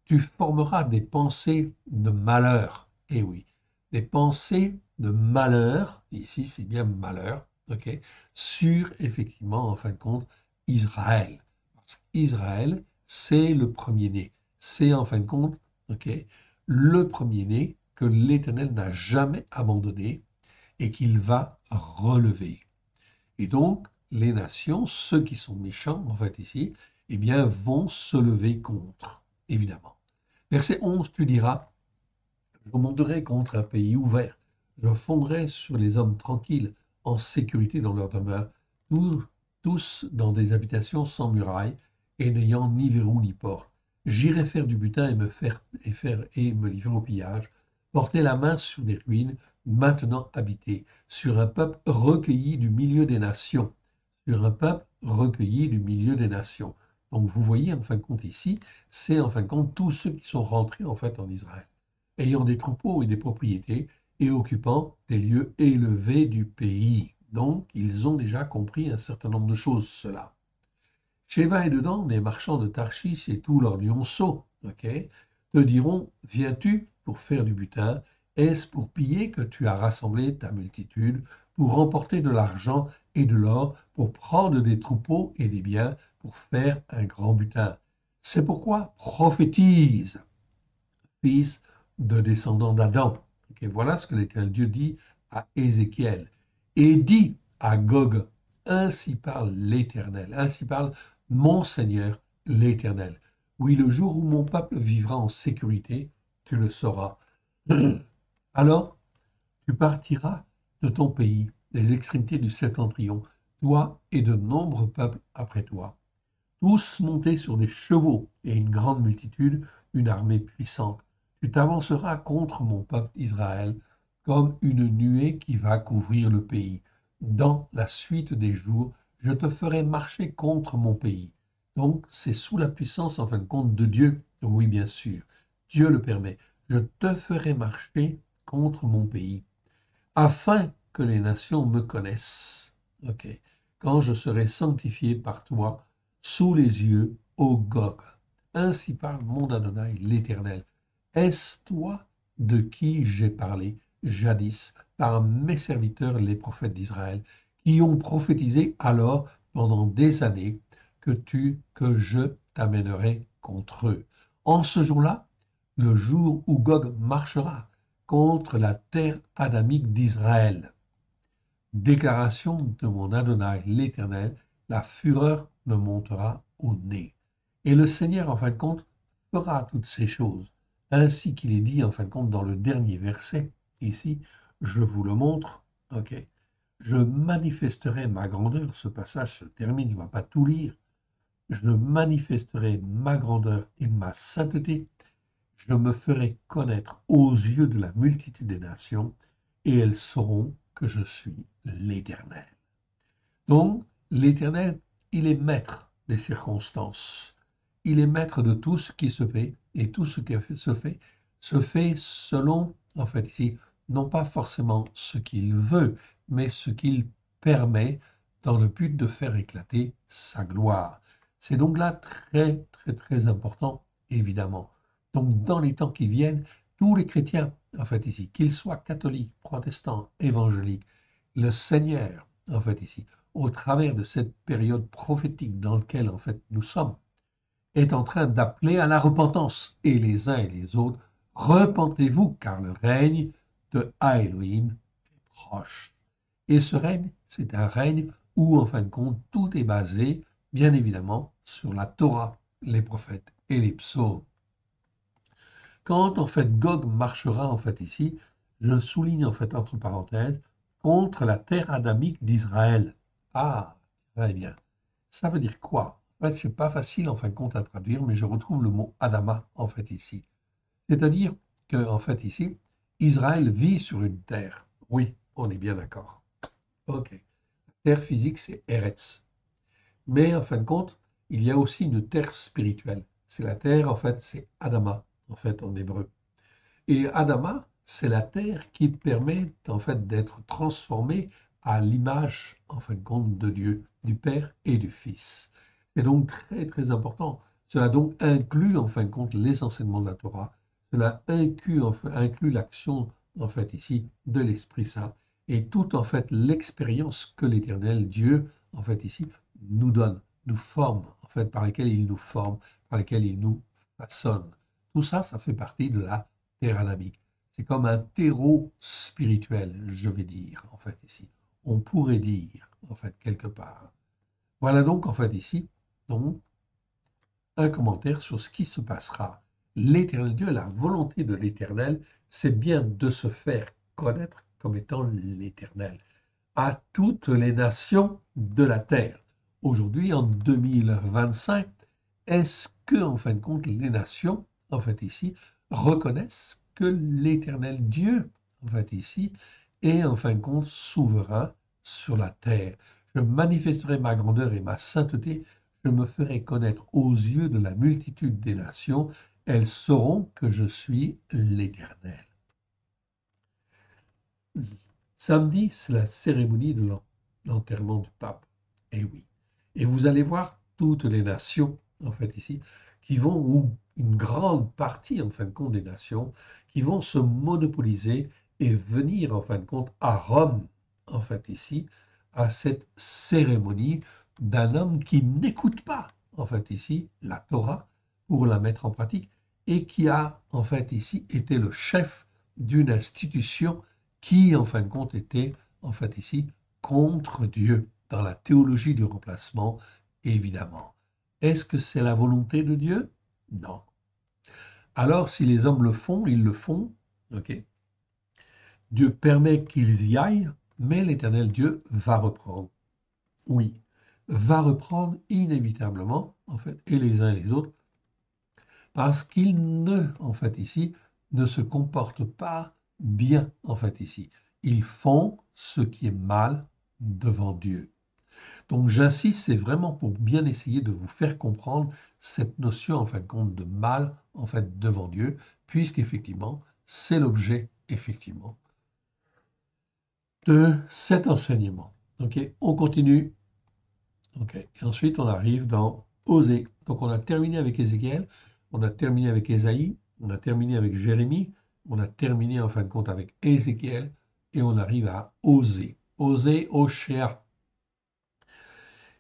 Tu formeras des pensées de malheur. Eh oui, des pensées de malheur, ici c'est bien malheur, ok, sur effectivement, en fin de compte, Israël. Parce qu'Israël, c'est le premier-né. C'est en fin de compte, ok, le premier-né que l'Éternel n'a jamais abandonné et qu'il va relever. Et donc, les nations, ceux qui sont méchants, en fait, ici, eh bien, vont se lever contre, évidemment. Verset 11, tu diras, je monterai contre un pays ouvert, je fondrai sur les hommes tranquilles, en sécurité dans leur demeure, tous, tous dans des habitations sans murailles et n'ayant ni verrou ni porte. J'irai faire du butin et me livrer au pillage, porter la main sur des ruines maintenant habitées, sur un peuple recueilli du milieu des nations, sur un peuple recueilli du milieu des nations. Donc vous voyez en fin de compte ici, c'est en fin de compte tous ceux qui sont rentrés en fait en Israël, ayant des troupeaux et des propriétés, et occupant des lieux élevés du pays. Donc, ils ont déjà compris un certain nombre de choses, cela. Sheva et dedans, les marchands de Tarchis et tous leurs lionceaux, ok, te diront, viens-tu pour faire du butin? Est-ce pour piller que tu as rassemblé ta multitude, pour remporter de l'argent et de l'or, pour prendre des troupeaux et des biens, pour faire un grand butin? C'est pourquoi prophétise, fils de descendants d'Adam. Okay, voilà ce que l'Éternel Dieu dit à Ézéchiel. Et dit à Gog, ainsi parle l'Éternel, ainsi parle mon Seigneur l'Éternel. Oui, le jour où mon peuple vivra en sécurité, tu le sauras. Alors, tu partiras de ton pays, des extrémités du septentrion, toi et de nombreux peuples après toi, tous montés sur des chevaux et une grande multitude, une armée puissante. Tu t'avanceras contre mon peuple Israël comme une nuée qui va couvrir le pays. Dans la suite des jours, je te ferai marcher contre mon pays. Donc, c'est sous la puissance, en fin de compte, de Dieu. Oui, bien sûr, Dieu le permet. Je te ferai marcher contre mon pays, afin que les nations me connaissent. Ok. Quand je serai sanctifié par toi sous les yeux, ô Gog. Ainsi parle mon Adonai l'Éternel. Est-ce toi de qui j'ai parlé jadis par mes serviteurs les prophètes d'Israël, qui ont prophétisé alors pendant des années que je t'amènerai contre eux? En ce jour-là, le jour où Gog marchera contre la terre adamique d'Israël. Déclaration de mon Adonai l'Éternel, la fureur me montera au nez. Et le Seigneur, en fin de compte, fera toutes ces choses, ainsi qu'il est dit, en fin de compte, dans le dernier verset, ici, je vous le montre, ok. Je manifesterai ma grandeur, ce passage se termine, je ne vais pas tout lire, je manifesterai ma grandeur et ma sainteté, je me ferai connaître aux yeux de la multitude des nations, et elles sauront que je suis l'Éternel. Donc, l'Éternel, il est maître des circonstances. Il est maître de tout ce qui se fait, et tout ce qui se fait selon, en fait, ici, non pas forcément ce qu'il veut, mais ce qu'il permet dans le but de faire éclater sa gloire. C'est donc là très, très, très important, évidemment. Donc, dans les temps qui viennent, tous les chrétiens, en fait, ici, qu'ils soient catholiques, protestants, évangéliques, le Seigneur, en fait, ici, au travers de cette période prophétique dans laquelle, en fait, nous sommes, est en train d'appeler à la repentance. Et les uns et les autres, repentez-vous, car le règne de Elohim est proche. Et ce règne, c'est un règne où, en fin de compte, tout est basé, bien évidemment, sur la Torah, les prophètes et les psaumes. Quand, en fait, Gog marchera, en fait, ici, je souligne, en fait, entre parenthèses, contre la terre adamique d'Israël. Ah, très bien. Ça veut dire quoi? En fait, c'est pas facile, en fin de compte, à traduire, mais je retrouve le mot Adama, en fait, ici. C'est-à-dire que, en fait, ici, Israël vit sur une terre. Oui, on est bien d'accord. Ok. La terre physique, c'est Eretz. Mais, en fin de compte, il y a aussi une terre spirituelle. C'est la terre, en fait, c'est Adama, en fait, en hébreu. Et Adama, c'est la terre qui permet en fait d'être transformée à l'image en fin de compte de Dieu, du Père et du Fils. C'est donc très très important. Cela donc inclut en fin de compte les enseignements de la Torah. Cela inclut l'action en fait ici de l'Esprit Saint et toute en fait l'expérience que l'Éternel Dieu en fait ici nous donne, nous forme en fait par laquelle il nous forme, par laquelle il nous façonne. Tout ça, ça fait partie de la terre anamique. C'est comme un terreau spirituel, je vais dire, en fait, ici. On pourrait dire, en fait, quelque part. Voilà donc, en fait, ici, donc, un commentaire sur ce qui se passera. L'éternel Dieu, la volonté de l'éternel, c'est bien de se faire connaître comme étant l'éternel à toutes les nations de la terre. Aujourd'hui, en 2025, est-ce que, en fin de compte, les nations, en fait ici, reconnaissent que l'éternel Dieu, en fait ici, est en fin de compte souverain sur la terre? Je manifesterai ma grandeur et ma sainteté, je me ferai connaître aux yeux de la multitude des nations, elles sauront que je suis l'Éternel. Samedi, c'est la cérémonie de l'enterrement du pape. Et oui. Et vous allez voir toutes les nations, en fait, ici, qui vont, ou une grande partie, en fin de compte, des nations, qui vont se monopoliser et venir, en fin de compte, à Rome, en fait, ici, à cette cérémonie d'un homme qui n'écoute pas, en fait, ici, la Torah pour la mettre en pratique et qui a, en fait, ici, été le chef d'une institution qui, en fin de compte, était, en fait, ici, contre Dieu, dans la théologie du remplacement, évidemment. Est-ce que c'est la volonté de Dieu? Non. Alors, si les hommes le font, ils le font, ok. Dieu permet qu'ils y aillent, mais l'Éternel Dieu va reprendre. Oui, va reprendre inévitablement, en fait, et les uns et les autres, parce qu'ils ne, en fait, ici, ne se comportent pas bien, en fait, ici. Ils font ce qui est mal devant Dieu. Donc j'insiste, c'est vraiment pour bien essayer de vous faire comprendre cette notion, en fin de compte, de mal, en fait, devant Dieu, puisqu'effectivement, c'est l'objet, effectivement, de cet enseignement. Ok, on continue. Ok, et ensuite on arrive dans Osée. Donc on a terminé avec Ézéchiel, on a terminé avec Ésaïe, on a terminé avec Jérémie, on a terminé en fin de compte avec Ézéchiel, et on arrive à Osée. Osée, Oshéa.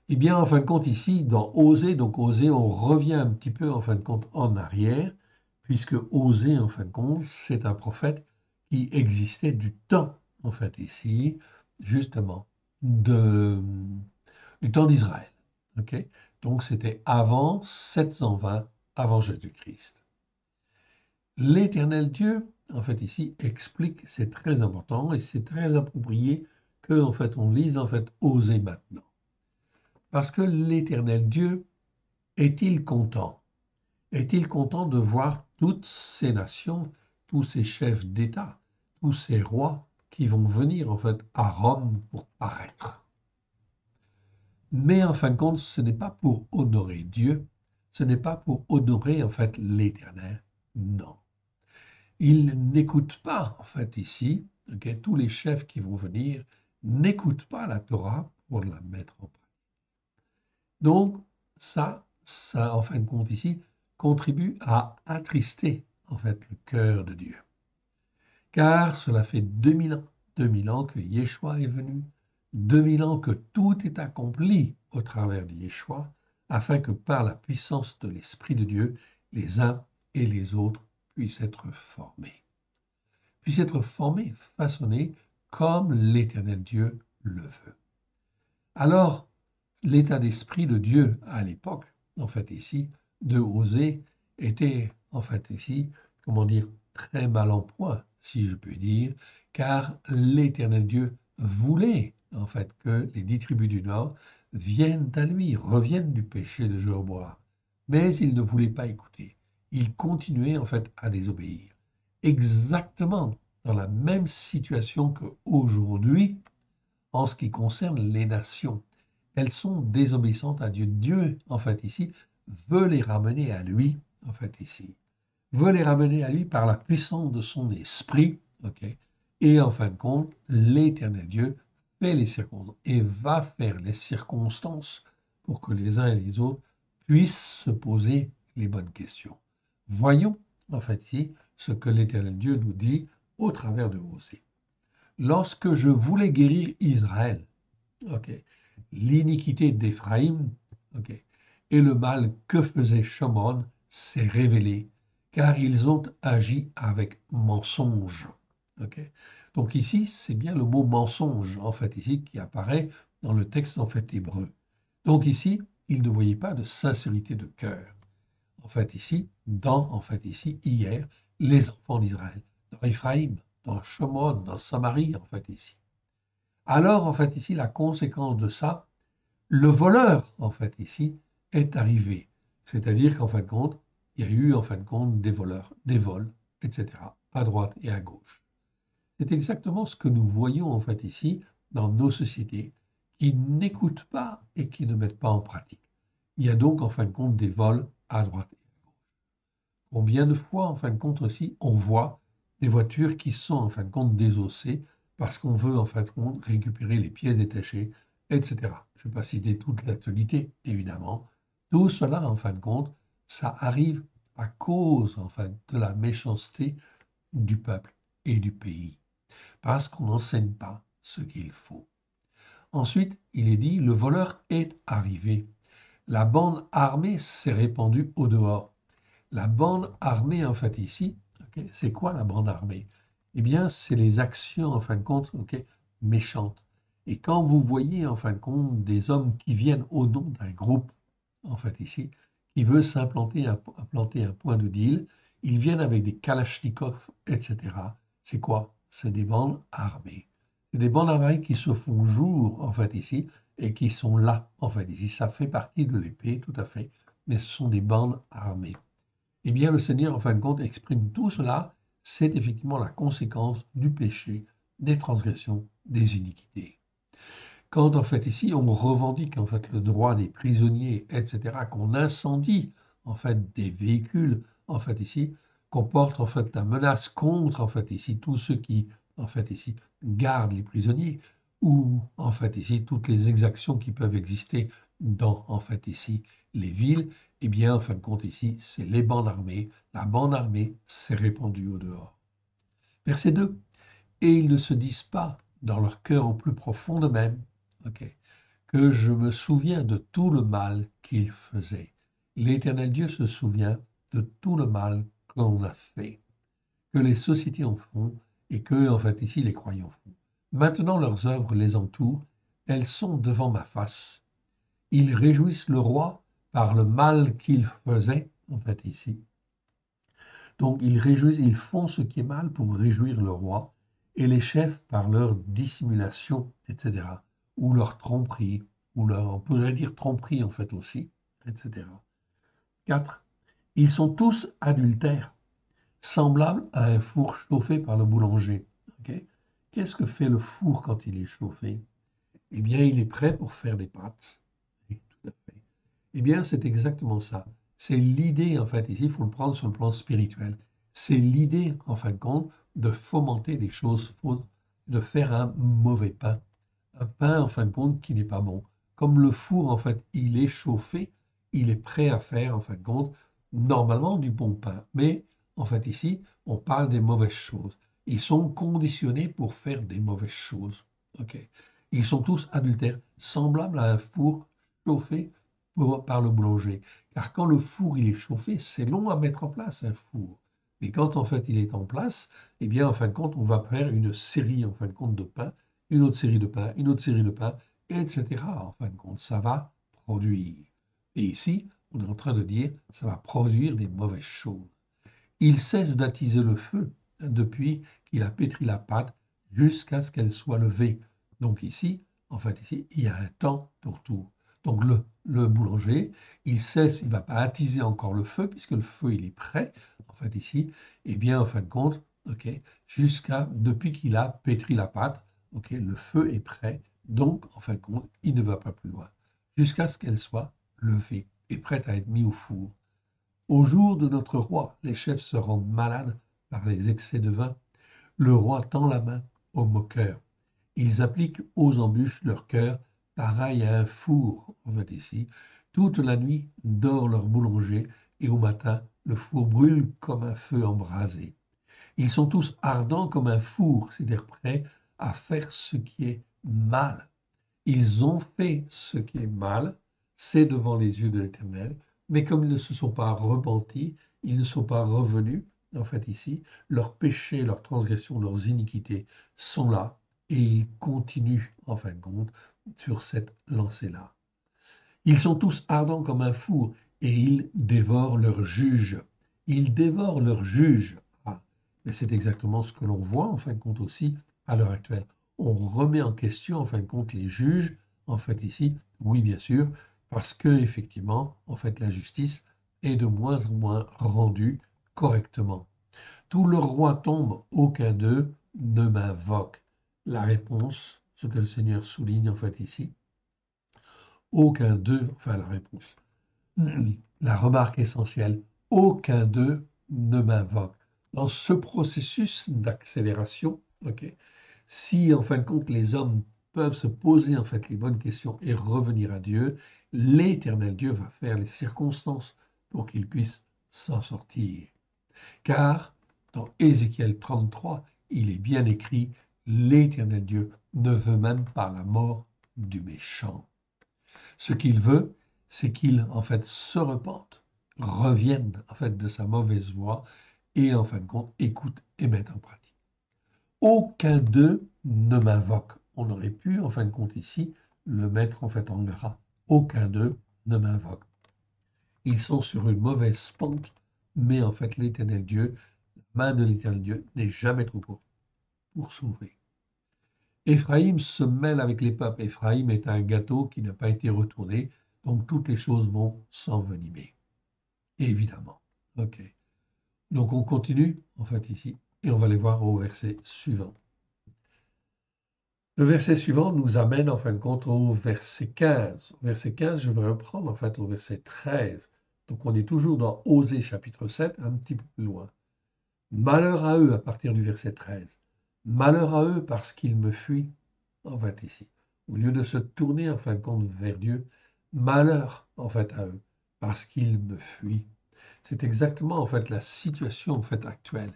Eh bien, en fin de compte, ici, dans Osée, donc Osée, on revient un petit peu, en fin de compte, en arrière, puisque Osée, en fin de compte, c'est un prophète qui existait du temps, en fait, ici, justement, du temps d'Israël. Ok. Donc, c'était avant 720 avant Jésus-Christ. L'Éternel Dieu, en fait, ici, explique, c'est très important et c'est très approprié que, en fait, on lise, en fait, Osée maintenant. Parce que l'Éternel Dieu, est-il content? Est-il content de voir toutes ces nations, tous ces chefs d'État, tous ces rois qui vont venir en fait à Rome pour paraître? Mais en fin de compte, ce n'est pas pour honorer Dieu, ce n'est pas pour honorer en fait l'Éternel, non. Ils n'écoutent pas en fait ici, ok, tous les chefs qui vont venir n'écoutent pas la Torah pour la mettre en pratique. Donc, ça, en fin de compte, ici, contribue à attrister, en fait, le cœur de Dieu. Car cela fait 2000 ans que Yeshua est venu, 2000 ans que tout est accompli au travers de Yeshua, afin que par la puissance de l'Esprit de Dieu, les uns et les autres puissent être formés, façonnés comme l'Éternel Dieu le veut. Alors, l'état d'esprit de Dieu à l'époque, en fait ici, de Osée, était en fait ici, comment dire, très mal en point, si je puis dire, car l'Éternel Dieu voulait en fait que les 10 tribus du Nord viennent à lui, reviennent du péché de Jéroboam. Mais il ne voulait pas écouter. Il continuait en fait à désobéir. Exactement dans la même situation qu'aujourd'hui, en ce qui concerne les nations. Elles sont désobéissantes à Dieu. Dieu, en fait, ici, veut les ramener à lui, en fait, ici. Veut les ramener à lui par la puissance de son esprit, ok. Et en fin de compte, l'Éternel Dieu fait les circonstances et va faire les circonstances pour que les uns et les autres puissent se poser les bonnes questions. Voyons, en fait, ici, ce que l'Éternel Dieu nous dit au travers de Osée. Lorsque je voulais guérir Israël, ok, l'iniquité d'Éphraïm, ok, et le mal que faisait Shomron s'est révélé, car ils ont agi avec mensonge. Ok. Donc ici, c'est bien le mot mensonge, en fait, ici, qui apparaît dans le texte, en fait, hébreu. Donc ici, ils ne voyaient pas de sincérité de cœur. en fait ici, hier, les enfants d'Israël, dans Éphraïm, dans Shomron, dans Samarie, en fait ici. Alors, en fait ici, la conséquence de ça, le voleur, en fait ici, est arrivé. C'est-à-dire qu'en fin de compte, il y a eu, en fin de compte, des voleurs, des vols, etc., à droite et à gauche. C'est exactement ce que nous voyons, en fait ici, dans nos sociétés, qui n'écoutent pas et qui ne mettent pas en pratique. Il y a donc, en fin de compte, des vols à droite. Combien de fois, en fin de compte aussi, on voit des voitures qui sont, en fin de compte, désossées parce qu'on veut, en fin de compte, récupérer les pièces détachées, etc. Je ne vais pas citer toute l'actualité, évidemment. Tout cela, en fin de compte, ça arrive à cause, en fait, de la méchanceté du peuple et du pays, parce qu'on n'enseigne pas ce qu'il faut. Ensuite, il est dit, le voleur est arrivé. La bande armée s'est répandue au dehors. La bande armée, en fait, ici, ok, c'est quoi la bande armée? Eh bien, c'est les actions, en fin de compte, ok, méchantes. Et quand vous voyez, en fin de compte, des hommes qui viennent au nom d'un groupe, en fait, ici, qui veut implanter un point de deal, ils viennent avec des kalachnikovs, etc. C'est quoi? C'est des bandes armées. C'est des bandes armées qui se font jour, en fait, ici, et qui sont là, en fait, ici. Ça fait partie de l'épée, tout à fait, mais ce sont des bandes armées. Eh bien, le Seigneur, en fin de compte, exprime tout cela. C'est effectivement la conséquence du péché, des transgressions, des iniquités. Quand, en fait, ici, on revendique, en fait, le droit des prisonniers, etc., qu'on incendie, en fait, des véhicules, en fait, ici, qu'on porte, en fait, la menace contre, en fait, ici, tous ceux qui, en fait, ici, gardent les prisonniers, ou, en fait, ici, toutes les exactions qui peuvent exister dans, en fait, ici, les villes, eh bien, en fin de compte, ici, c'est les bandes armées. La bande armée s'est répandue au dehors. Verset 2. Et ils ne se disent pas dans leur cœur au plus profond d'eux-mêmes, ok, que je me souviens de tout le mal qu'ils faisaient. L'Éternel Dieu se souvient de tout le mal qu'on a fait, que les sociétés en font et que, en fait, ici, les croyants font. Maintenant, leurs œuvres les entourent, elles sont devant ma face. Ils réjouissent le roi par le mal qu'il faisait, en fait, ici. Donc, ils réjouissent, ils font ce qui est mal pour réjouir le roi, et les chefs par leur dissimulation, etc., ou leur tromperie, ou leur, on pourrait dire tromperie en fait aussi, etc. 4. Ils sont tous adultères, semblables à un four chauffé par le boulanger. Ok. Qu'est-ce que fait le four quand il est chauffé? Eh bien, il est prêt pour faire des pâtes. Oui, tout à fait. Eh bien, c'est exactement ça. C'est l'idée, en fait, ici, il faut le prendre sur le plan spirituel. C'est l'idée, en fin de compte, de fomenter des choses fausses, de faire un mauvais pain. Un pain, en fin de compte, qui n'est pas bon. Comme le four, en fait, il est chauffé, il est prêt à faire, en fin de compte, normalement du bon pain. Mais, en fait, ici, on parle des mauvaises choses. Ils sont conditionnés pour faire des mauvaises choses. Ok. Ils sont tous adultères, semblables à un four chauffé par le boulanger. Car quand le four il est chauffé, c'est long à mettre en place un four. Mais quand en fait il est en place, eh bien en fin de compte, on va faire une série en fin de compte de pains, une autre série de pains, une autre série de pains, etc. En fin de compte, ça va produire. Et ici, on est en train de dire, ça va produire des mauvaises choses. Il cesse d'attiser le feu depuis qu'il a pétri la pâte jusqu'à ce qu'elle soit levée. Donc ici, en fait, ici, il y a un temps pour tout. Donc le boulanger, il cesse, il ne va pas attiser encore le feu, puisque le feu, il est prêt, en fait, ici, et bien, en fin de compte, ok, depuis qu'il a pétri la pâte, ok, le feu est prêt, donc, en fin de compte, il ne va pas plus loin, jusqu'à ce qu'elle soit levée et prête à être mise au four. Au jour de notre roi, les chefs se rendent malades par les excès de vin. Le roi tend la main aux moqueurs. Ils appliquent aux embûches leur cœur, pareil à un four, en fait ici. Toute la nuit dort leur boulanger, et au matin, le four brûle comme un feu embrasé. Ils sont tous ardents comme un four, c'est-à-dire prêts à faire ce qui est mal. Ils ont fait ce qui est mal, c'est devant les yeux de l'Éternel, mais comme ils ne se sont pas repentis, ils ne sont pas revenus, en fait ici, leurs péchés, leurs transgressions, leurs iniquités sont là, et ils continuent, en fin de compte, sur cette lancée-là. Ils sont tous ardents comme un four, et ils dévorent leurs juges. Ils dévorent leurs juges. Ah, mais c'est exactement ce que l'on voit en fin de compte aussi à l'heure actuelle. On remet en question en fin de compte les juges, en fait ici, oui bien sûr, parce que effectivement, en fait, la justice est de moins en moins rendue correctement. Tous leurs rois tombent, aucun d'eux ne m'invoque. La réponse, ce que le Seigneur souligne en fait ici, aucun d'eux, enfin la réponse, la remarque essentielle, aucun d'eux ne m'invoque. Dans ce processus d'accélération, ok, si en fin de compte les hommes peuvent se poser en fait les bonnes questions et revenir à Dieu, l'Éternel Dieu va faire les circonstances pour qu'ils puissent s'en sortir. Car dans Ézéchiel 33, il est bien écrit, l'Éternel Dieu ne veut même pas la mort du méchant. Ce qu'il veut, c'est qu'il en fait se repente, revienne en fait de sa mauvaise voie et en fin de compte écoute et mette en pratique. Aucun d'eux ne m'invoque. On aurait pu en fin de compte ici le mettre en fait en gras. Aucun d'eux ne m'invoque. Ils sont sur une mauvaise pente, mais en fait l'Éternel Dieu, la main de l'Éternel Dieu n'est jamais trop courte pour sauver. Éphraïm se mêle avec les peuples. Éphraïm est un gâteau qui n'a pas été retourné, donc toutes les choses vont s'envenimer. Évidemment. Ok. Donc on continue, en fait, ici, et on va aller voir au verset suivant. Le verset suivant nous amène, en fin de compte, au verset 15. Au verset 15, je vais reprendre, en fait, au verset 13. Donc on est toujours dans Osée chapitre 7, un petit peu plus loin. Malheur à eux, à partir du verset 13. Malheur à eux parce qu'ils me fuient, en fait, ici. Au lieu de se tourner, en fin de compte, vers Dieu, malheur, en fait, à eux, parce qu'ils me fuient. C'est exactement, en fait, la situation, en fait, actuelle.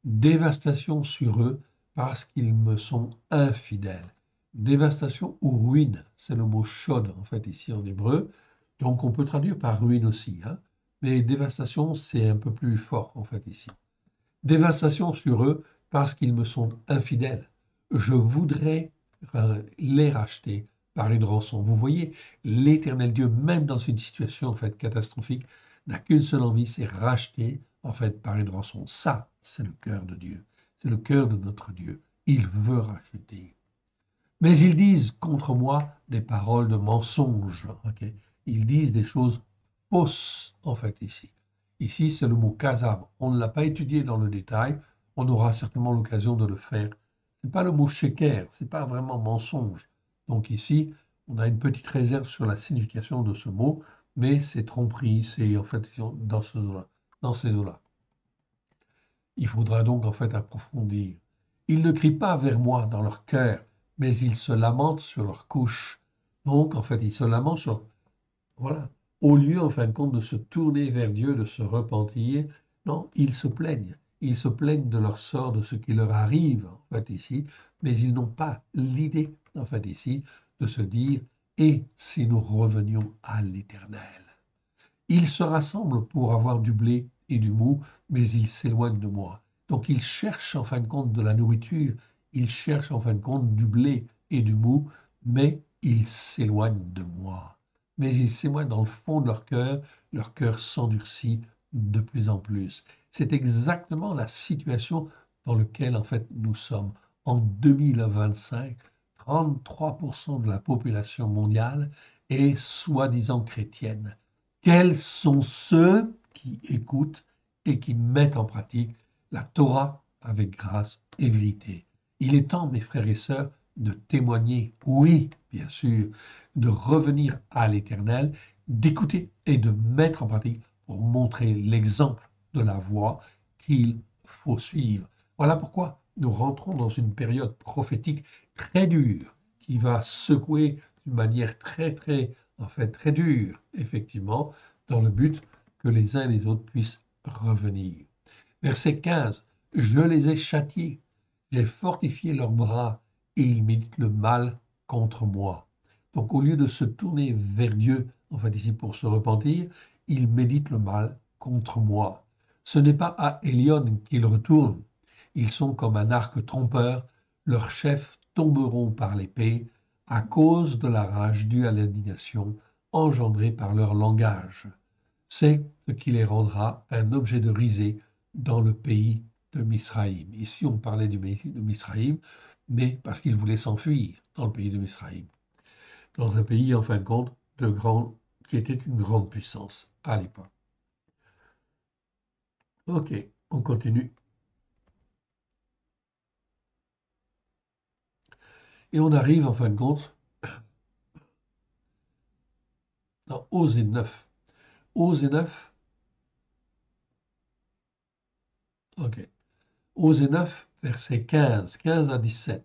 Dévastation sur eux parce qu'ils me sont infidèles. Dévastation ou ruine, c'est le mot shod, en fait, ici en hébreu. Donc, on peut traduire par ruine aussi, hein. Mais dévastation, c'est un peu plus fort, en fait, ici. Dévastation sur eux parce qu'ils me sont infidèles. Je voudrais les racheter par une rançon. Vous voyez, l'Éternel Dieu, même dans une situation en fait catastrophique, n'a qu'une seule envie, c'est racheter en fait par une rançon. Ça, c'est le cœur de Dieu. C'est le cœur de notre Dieu. Il veut racheter. Mais ils disent contre moi des paroles de mensonge. Okay. Ils disent des choses fausses, en fait, ici. Ici, c'est le mot kazab. On ne l'a pas étudié dans le détail. On aura certainement l'occasion de le faire. Ce n'est pas le mot sheker, ce n'est pas vraiment mensonge. Donc ici, on a une petite réserve sur la signification de ce mot, mais c'est tromperie, c'est en fait dans ce eaux-là, dans ces eaux-là. Il faudra donc en fait approfondir. Ils ne crient pas vers moi dans leur cœur, mais ils se lamentent sur leur couche. Donc en fait, ils se lamentent sur... Voilà. Au lieu en fin de compte de se tourner vers Dieu, de se repentir, non, ils se plaignent. Ils se plaignent de leur sort, de ce qui leur arrive en fait ici, mais ils n'ont pas l'idée en fait ici de se dire et si nous revenions à l'Éternel. Ils se rassemblent pour avoir du blé et du mou, mais ils s'éloignent de moi. Donc ils cherchent en fin de compte de la nourriture, ils cherchent en fin de compte du blé et du mou, mais ils s'éloignent de moi. Mais ils s'éloignent dans le fond de leur cœur s'endurcit de plus en plus. C'est exactement la situation dans laquelle en fait nous sommes. En 2025, 33% de la population mondiale est soi-disant chrétienne. Quels sont ceux qui écoutent et qui mettent en pratique la Torah avec grâce et vérité? Il est temps, mes frères et sœurs, de témoigner, oui, bien sûr, de revenir à l'Éternel, d'écouter et de mettre en pratique pour montrer l'exemple de la voie qu'il faut suivre. Voilà pourquoi nous rentrons dans une période prophétique très dure qui va secouer d'une manière très en fait très dure, effectivement, dans le but que les uns et les autres puissent revenir. Verset 15, je les ai châtiés, j'ai fortifié leurs bras et ils méditent le mal contre moi. Donc au lieu de se tourner vers Dieu, en fait ici pour se repentir, ils méditent le mal contre moi. Ce n'est pas à Élion qu'ils retournent, ils sont comme un arc trompeur, leurs chefs tomberont par l'épée à cause de la rage due à l'indignation engendrée par leur langage. c'est ce qui les rendra un objet de risée dans le pays de Misraïm. Ici, on parlait du pays de Misraïm, mais parce qu'ils voulaient s'enfuir dans le pays de Misraïm, dans un pays, en fin de compte, qui était une grande puissance à l'époque. Ok, on continue. Et on arrive, en fin de compte, dans Osée 9. Osée 9, ok. Osée 9, versets 15 à 17.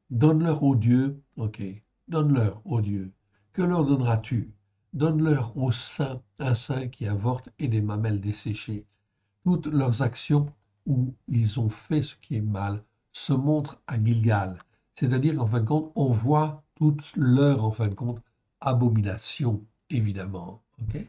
Donne-leur, ô Dieu, ok, donne-leur, ô Dieu. Que leur donneras-tu? Donne-leur au sein un sein qui avorte et des mamelles desséchées. Toutes leurs actions où ils ont fait ce qui est mal se montrent à Gilgal. C'est-à-dire qu'en fin de compte, on voit toutes leurs, en fin de compte, abominations, évidemment. Ok.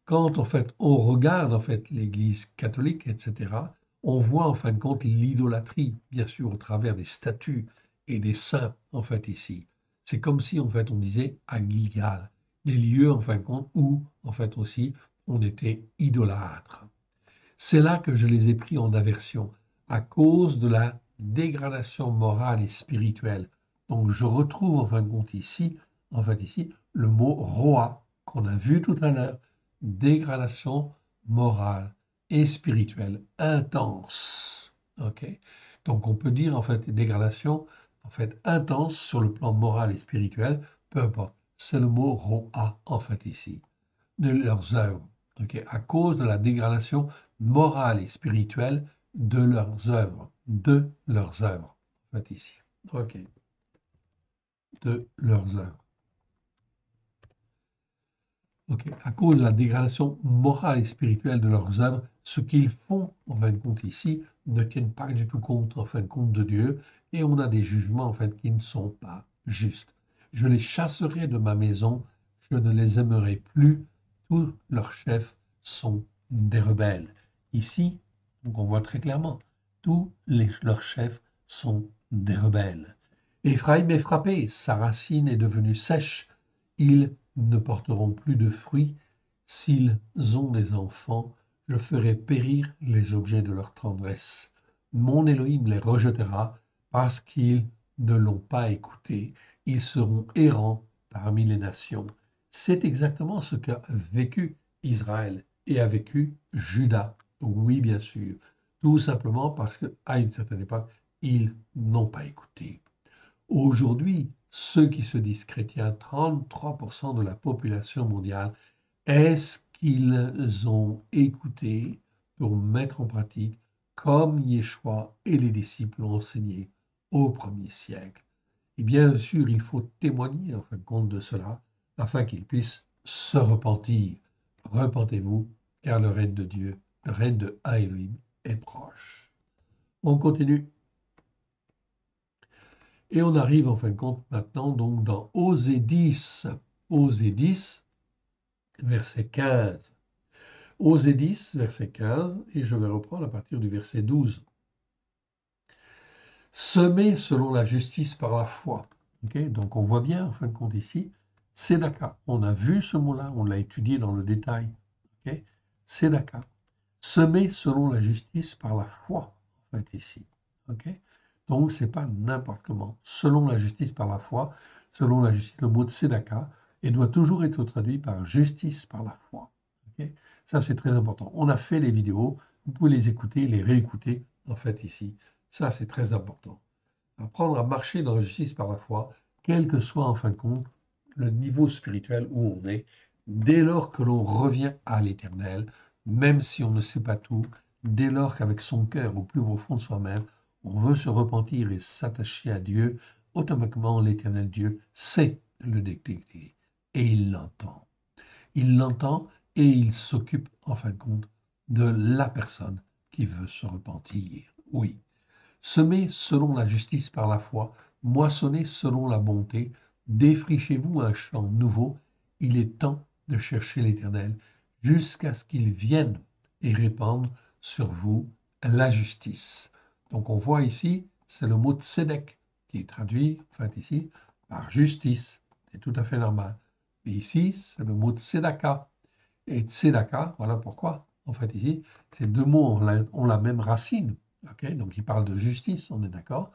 Quand en fait on regarde en fait l'Église catholique, etc., on voit en fin de compte l'idolâtrie, bien sûr, au travers des statues et des saints, en fait, ici. C'est comme si en fait on disait à Gilgal, les lieux en fin de compte où en fait aussi on était idolâtre. C'est là que je les ai pris en aversion, à cause de la dégradation morale et spirituelle. Donc je retrouve en fin de compte ici, en fait ici, le mot roi qu'on a vu tout à l'heure, dégradation morale et spirituelle intense. Ok. Donc on peut dire en fait dégradation en fait intense sur le plan moral et spirituel, peu importe. C'est le mot roa en fait ici de leurs œuvres, ok, à cause de la dégradation morale et spirituelle de leurs œuvres, en fait ici, ok, de leurs œuvres. Ok, à cause de la dégradation morale et spirituelle de leurs œuvres, ce qu'ils font, en fin de compte ici, ne tiennent pas du tout compte, en fin de compte, de Dieu, et on a des jugements, en fait, qui ne sont pas justes. Je les chasserai de ma maison, je ne les aimerai plus, tous leurs chefs sont des rebelles. Ici, donc on voit très clairement, leurs chefs sont des rebelles. Éphraïm est frappé, sa racine est devenue sèche, ils ne porteront plus de fruits. S'ils ont des enfants, je ferai périr les objets de leur tendresse. Mon Élohim les rejettera parce qu'ils ne l'ont pas écouté. Ils seront errants parmi les nations. C'est exactement ce qu'a vécu Israël et a vécu Juda. Oui, bien sûr. Tout simplement parce qu'à une certaine époque, ils n'ont pas écouté. Aujourd'hui, ceux qui se disent chrétiens, 33% de la population mondiale, est-ce qu'ils ont écouté pour mettre en pratique comme Yeshua et les disciples ont enseigné au premier siècle? Et bien sûr, il faut témoigner en fin de compte de cela afin qu'ils puissent se repentir. Repentez-vous, car le règne de Dieu, le règne de Elohim est proche. On continue. Et on arrive en fin de compte maintenant donc dans Osée 10, Osée 10, verset 15. Osée 10, verset 15, et je vais reprendre à partir du verset 12. Semer selon la justice par la foi. Okay, donc on voit bien en fin de compte ici, Tzedaka. On a vu ce mot-là, on l'a étudié dans le détail. Okay, Tzedaka. Semer selon la justice par la foi, en fait ici. Okay, donc c'est pas n'importe comment. Selon la justice par la foi, selon la justice, le mot de Tzedaka, et doit toujours être traduit par justice par la foi. Okay, ça c'est très important. On a fait les vidéos, vous pouvez les écouter, les réécouter, en fait ici. Ça c'est très important. Apprendre à marcher dans la justice par la foi, quel que soit en fin de compte le niveau spirituel où on est, dès lors que l'on revient à l'Éternel, même si on ne sait pas tout, dès lors qu'avec son cœur au plus profond de soi-même, on veut se repentir et s'attacher à Dieu, automatiquement l'Éternel Dieu sait le détecter et il l'entend. Il l'entend et il s'occupe en fin de compte de la personne qui veut se repentir. Oui. Semez selon la justice par la foi, moissonnez selon la bonté, défrichez-vous un champ nouveau, il est temps de chercher l'Éternel, jusqu'à ce qu'il vienne et répande sur vous la justice. Donc on voit ici, c'est le mot tzedek qui est traduit, en fait ici, par justice. C'est tout à fait normal. Mais ici, c'est le mot tzedaka. et tzedaka, voilà pourquoi, en fait, ici, ces deux mots ont la même racine. Ok, donc il parle de justice, on est d'accord.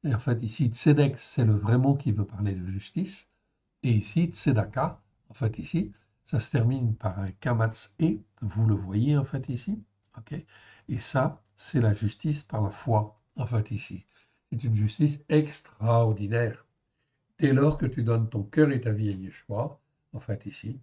Et en fait, ici, tzedek, c'est le vrai mot qui veut parler de justice. Et ici, tzedaka, en fait, ici, ça se termine par un kamatz et, vous le voyez, en fait, ici. Ok, et ça, c'est la justice par la foi, en fait, ici. C'est une justice extraordinaire. Dès lors que tu donnes ton cœur et ta vie à Yeshua, en fait, ici,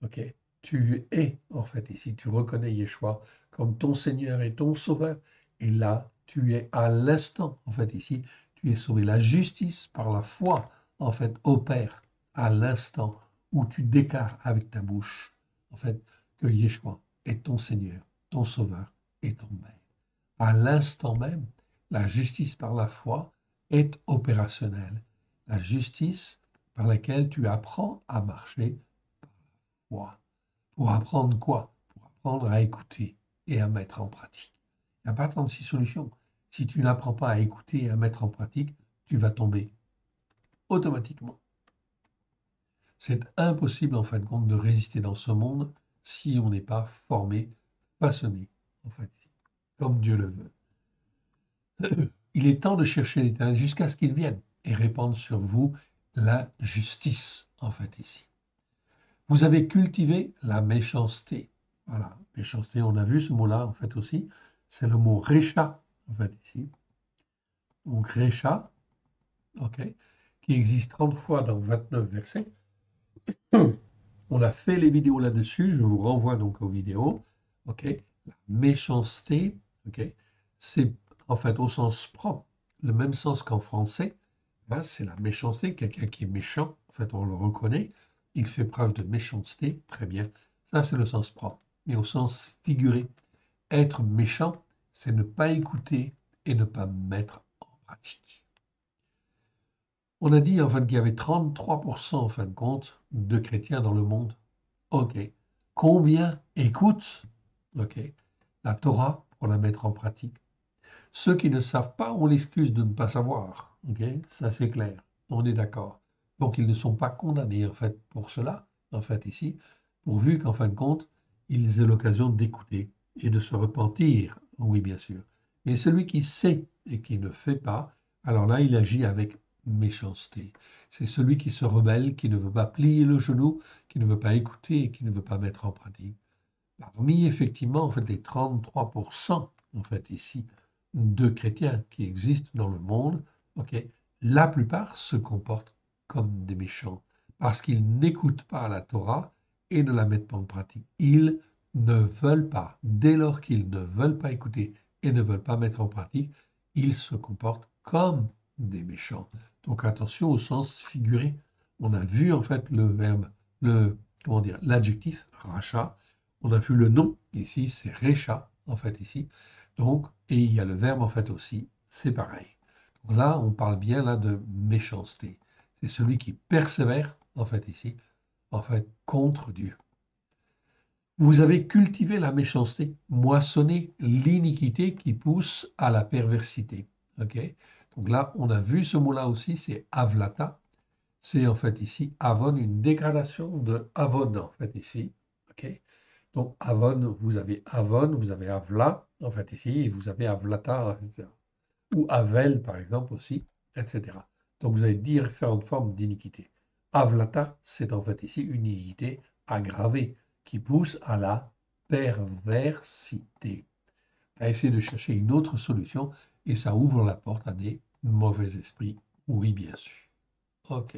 ok, tu es, en fait, ici, tu reconnais Yeshua comme ton Seigneur et ton Sauveur. Et là, tu es à l'instant, en fait, ici, tu es sauvé. La justice par la foi, en fait, opère à l'instant où tu déclares avec ta bouche, en fait, que Yeshua est ton Seigneur, ton Sauveur et ton Maître. À l'instant même, la justice par la foi est opérationnelle. La justice par laquelle tu apprends à marcher par la foi. Pour apprendre quoi? Pour apprendre à écouter et à mettre en pratique. Il n'y a pas 36 solutions. Si tu n'apprends pas à écouter et à mettre en pratique, tu vas tomber automatiquement. C'est impossible en fin de compte de résister dans ce monde si on n'est pas formé, façonné, en fait, comme Dieu le veut. Il est temps de chercher l'Éternel jusqu'à ce qu'il vienne et répandre sur vous la justice, en fait, ici. Vous avez cultivé la méchanceté. Voilà, méchanceté, on a vu ce mot-là, en fait, aussi. C'est le mot récha, en fait, ici. Donc, récha, ok, qui existe 30 fois dans 29 versets. On a fait les vidéos là-dessus, je vous renvoie donc aux vidéos. Ok, la méchanceté, ok, c'est en fait au sens propre, le même sens qu'en français. Hein, c'est la méchanceté, quelqu'un qui est méchant, en fait on le reconnaît, il fait preuve de méchanceté, très bien. Ça c'est le sens propre. Mais au sens figuré, être méchant, c'est ne pas écouter et ne pas mettre en pratique. On a dit en fait qu'il y avait 33% en fin de compte de chrétiens dans le monde. Ok. Combien écoutent, ok, la Torah pour la mettre en pratique? Ceux qui ne savent pas ont l'excuse de ne pas savoir. Ok, ça c'est clair. On est d'accord. Donc ils ne sont pas condamnés en fait pour cela, en fait ici, pourvu qu'en fin de compte, ils aient l'occasion d'écouter et de se repentir. Oui, bien sûr. Mais celui qui sait et qui ne fait pas, alors là, il agit avec méchanceté. C'est celui qui se rebelle, qui ne veut pas plier le genou, qui ne veut pas écouter et qui ne veut pas mettre en pratique. Parmi effectivement, en fait, les 33% en fait ici de chrétiens qui existent dans le monde, ok, la plupart se comportent comme des méchants parce qu'ils n'écoutent pas la Torah et ne la mettent pas en pratique. Ils ne veulent pas. Dès lors qu'ils ne veulent pas écouter et ne veulent pas mettre en pratique, ils se comportent comme des méchants. Donc attention au sens figuré. On a vu en fait le verbe, le comment dire, l'adjectif rachat. On a vu le nom ici, c'est recha en fait ici. Donc, et il y a le verbe en fait aussi, c'est pareil. Donc là, on parle bien là de méchanceté. C'est celui qui persévère en fait ici, en fait contre Dieu. Vous avez cultivé la méchanceté, moissonné l'iniquité qui pousse à la perversité. Ok. Donc là, on a vu ce mot-là aussi, c'est avlata. C'est en fait ici avon, une dégradation de avon en fait ici. Ok. Donc, Avon, vous avez Avla, en fait, ici, et vous avez Avlata, etc. Ou Avel, par exemple, aussi, etc. Donc, vous avez différentes formes d'iniquité. Avlata, c'est en fait ici une iniquité aggravée qui pousse à la perversité, à essayer de chercher une autre solution, et ça ouvre la porte à des mauvais esprits. Oui, bien sûr. OK.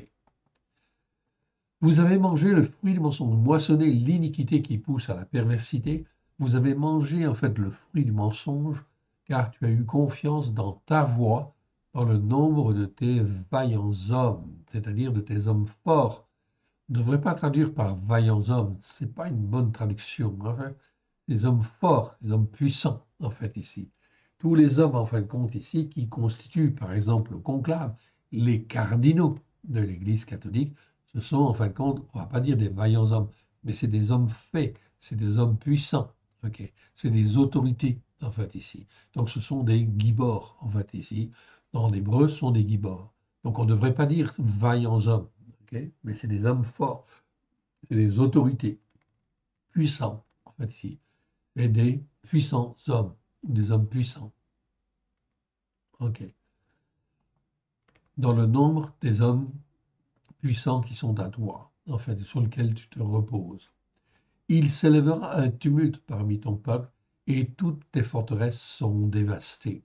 Vous avez mangé le fruit du mensonge, moissonné l'iniquité qui pousse à la perversité. Vous avez mangé en fait le fruit du mensonge, car tu as eu confiance dans ta voix, dans le nombre de tes vaillants hommes, c'est-à-dire de tes hommes forts. On ne devrait pas traduire par vaillants hommes, c'est pas une bonne traduction. Enfin, des hommes forts, des hommes puissants, en fait, ici. Tous les hommes, en fin de compte, ici, qui constituent, par exemple, le conclave, les cardinaux de l'Église catholique, ce sont, en fin de compte, on ne va pas dire des vaillants hommes, mais c'est des hommes faits, c'est des hommes puissants, ok. C'est des autorités, en fait, ici. Donc, ce sont des gibors, en fait, ici. En hébreu, ce sont des gibors. Donc, on ne devrait pas dire vaillants hommes, ok, mais c'est des hommes forts, c'est des autorités puissants, en fait, ici. Et des puissants hommes, des hommes puissants. OK. Dans le nombre des hommes puissants qui sont à toi, en fait, sur lesquels tu te reposes. Il s'élèvera un tumulte parmi ton peuple, et toutes tes forteresses seront dévastées.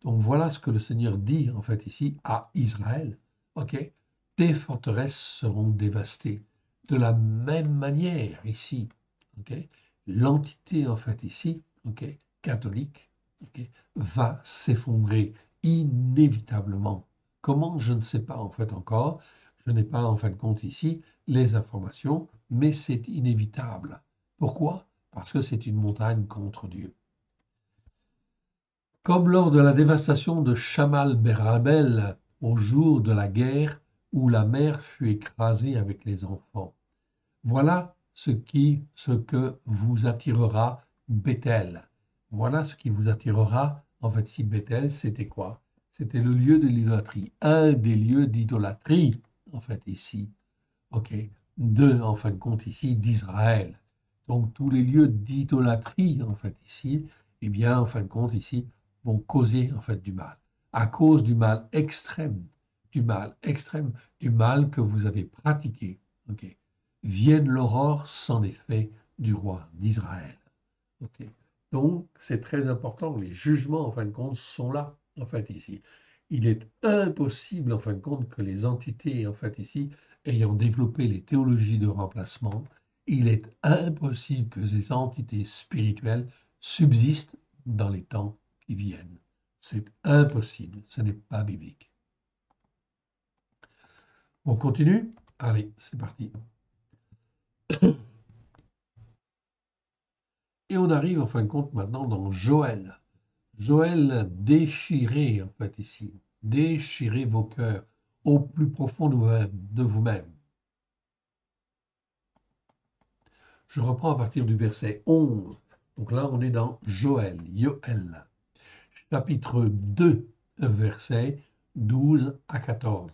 Donc voilà ce que le Seigneur dit, en fait, ici, à Israël. OK? Tes forteresses seront dévastées. De la même manière, ici, OK? L'entité, en fait, ici, OK? Catholique, OK? Va s'effondrer inévitablement. Comment? Je ne sais pas, en fait, encore. Je n'ai pas, en fin de compte, ici, les informations, mais c'est inévitable. Pourquoi? Parce que c'est une montagne contre Dieu. Comme lors de la dévastation de Chamal-Berabel au jour de la guerre où la mère fut écrasée avec les enfants. Voilà ce que vous attirera Bethel. Voilà ce qui vous attirera. En fait, si Bethel, c'était quoi? C'était le lieu de l'idolâtrie, un des lieux d'idolâtrie, en fait, ici. OK, en fin de compte, ici, d'Israël. Donc, tous les lieux d'idolâtrie, en fait, ici, eh bien, en fin de compte, ici, vont causer, en fait, du mal. À cause du mal extrême, du mal extrême, du mal que vous avez pratiqué, OK, vienne l'aurore sans effet du roi d'Israël. OK. Donc, c'est très important. Les jugements, en fin de compte, sont là, en fait, ici. Il est impossible, en fin de compte, que les entités, en fait, ici, ayant développé les théologies de remplacement, il est impossible que ces entités spirituelles subsistent dans les temps qui viennent. C'est impossible. Ce n'est pas biblique. On continue? Allez, c'est parti. Et on arrive, en fin de compte, maintenant dans Joël. Joël, déchirez, en fait, ici. Déchirez vos cœurs au plus profond de vous-même. Je reprends à partir du verset 11. Donc là, on est dans Joël, Yoël, chapitre 2, versets 12 à 14.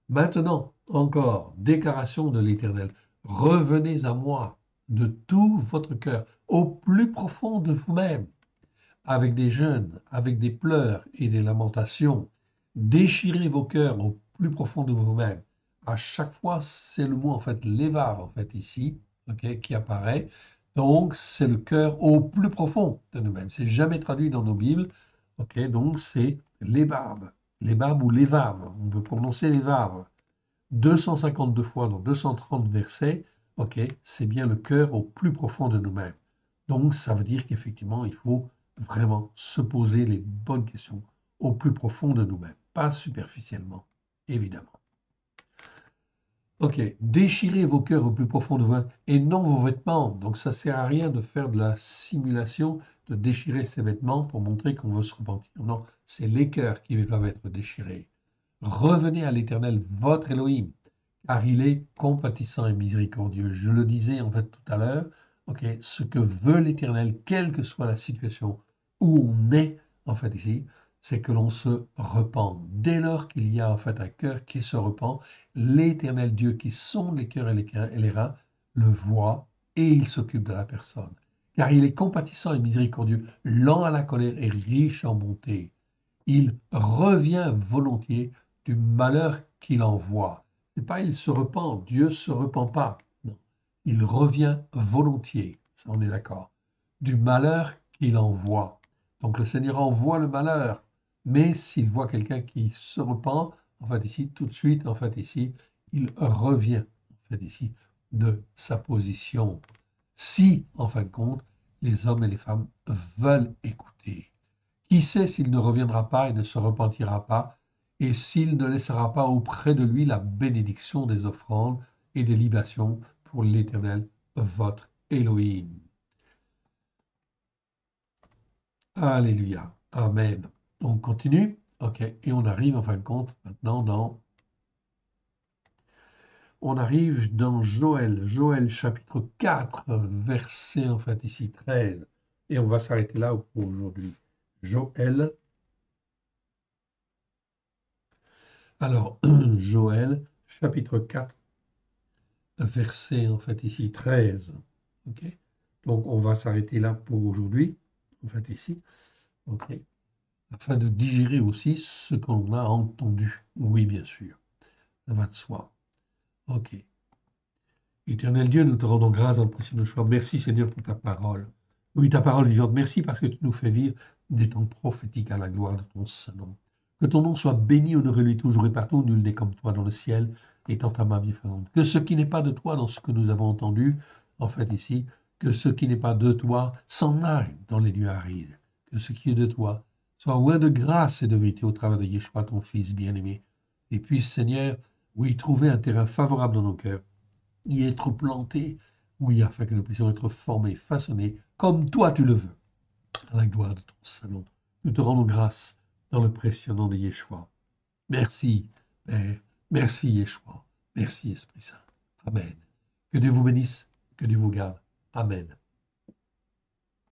Maintenant, encore, déclaration de l'Éternel. Revenez à moi de tout votre cœur, au plus profond de vous-même, avec des jeûnes, avec des pleurs et des lamentations. Déchirez vos cœurs au plus profond de vous-même. À chaque fois, c'est le mot, en fait, lévave, en fait, ici, ok, qui apparaît. Donc, c'est le cœur au plus profond de nous-mêmes. C'est jamais traduit dans nos Bibles. Ok, donc c'est lévab ou lévave. On peut prononcer lévave. 252 fois dans 230 versets. Ok, c'est bien le cœur au plus profond de nous-mêmes. Donc, ça veut dire qu'effectivement, il faut vraiment se poser les bonnes questions au plus profond de nous-mêmes, pas superficiellement, évidemment. Ok, déchirez vos cœurs au plus profond de vous-même et non vos vêtements. Donc ça sert à rien de faire de la simulation, de déchirer ses vêtements pour montrer qu'on veut se repentir. Non, c'est les cœurs qui doivent être déchirés. Revenez à l'Éternel, votre Elohim, car il est compatissant et miséricordieux. Je le disais en fait tout à l'heure, ok, ce que veut l'Éternel, quelle que soit la situation où on est, en fait ici, c'est que l'on se repente. Dès lors qu'il y a en fait un cœur qui se repent, l'Éternel Dieu qui sonde les cœurs et les reins le voit et il s'occupe de la personne. Car il est compatissant et miséricordieux, lent à la colère et riche en bonté. Il revient volontiers du malheur qu'il envoie. C'est pas il se repent, Dieu se repent pas. Non, il revient volontiers, ça on est d'accord, du malheur qu'il envoie. Donc le Seigneur envoie le malheur, mais s'il voit quelqu'un qui se repent, en fait ici, tout de suite, en fait ici, il revient, en fait ici, de sa position. Si, en fin de compte, les hommes et les femmes veulent écouter. Qui sait s'il ne reviendra pas et ne se repentira pas, et s'il ne laissera pas auprès de lui la bénédiction des offrandes et des libations pour l'Éternel, votre Elohim. Alléluia. Amen. On continue. OK. Et on arrive en fin de compte maintenant on arrive dans Joël. Joël chapitre 4, verset en fait ici 13. Et on va s'arrêter là pour aujourd'hui. Joël. Alors, Joël chapitre 4, verset en fait ici 13. OK? Donc, on va s'arrêter là pour aujourd'hui, en fait, ici, ok, afin de digérer aussi ce qu'on a entendu. Oui, bien sûr, ça va de soi. Ok. Éternel Dieu, nous te rendons grâce dans le précieux de choix. Merci Seigneur pour ta parole. Oui, ta parole vivante. Merci parce que tu nous fais vivre des temps prophétiques à la gloire de ton Saint-Nom. Que ton nom soit béni, honoré lui toujours et partout. Nul n'est comme toi dans le ciel, étant ta main bienfaisante. Que ce qui n'est pas de toi dans ce que nous avons entendu, en fait ici, que ce qui n'est pas de toi s'en aille dans les lieux arides. Que ce qui est de toi soit loin de grâce et de vérité au travers de Yeshua, ton Fils bien-aimé. Et puisse, Seigneur, oui, trouver un terrain favorable dans nos cœurs y être planté, oui, afin que nous puissions être formés, façonnés, comme toi tu le veux, à la gloire de ton Saint-Nom. Nous te rendons grâce dans le précieux nom de Yeshua. Merci, Père. Merci, Yeshua. Merci, Esprit Saint. Amen. Que Dieu vous bénisse, que Dieu vous garde. Amen.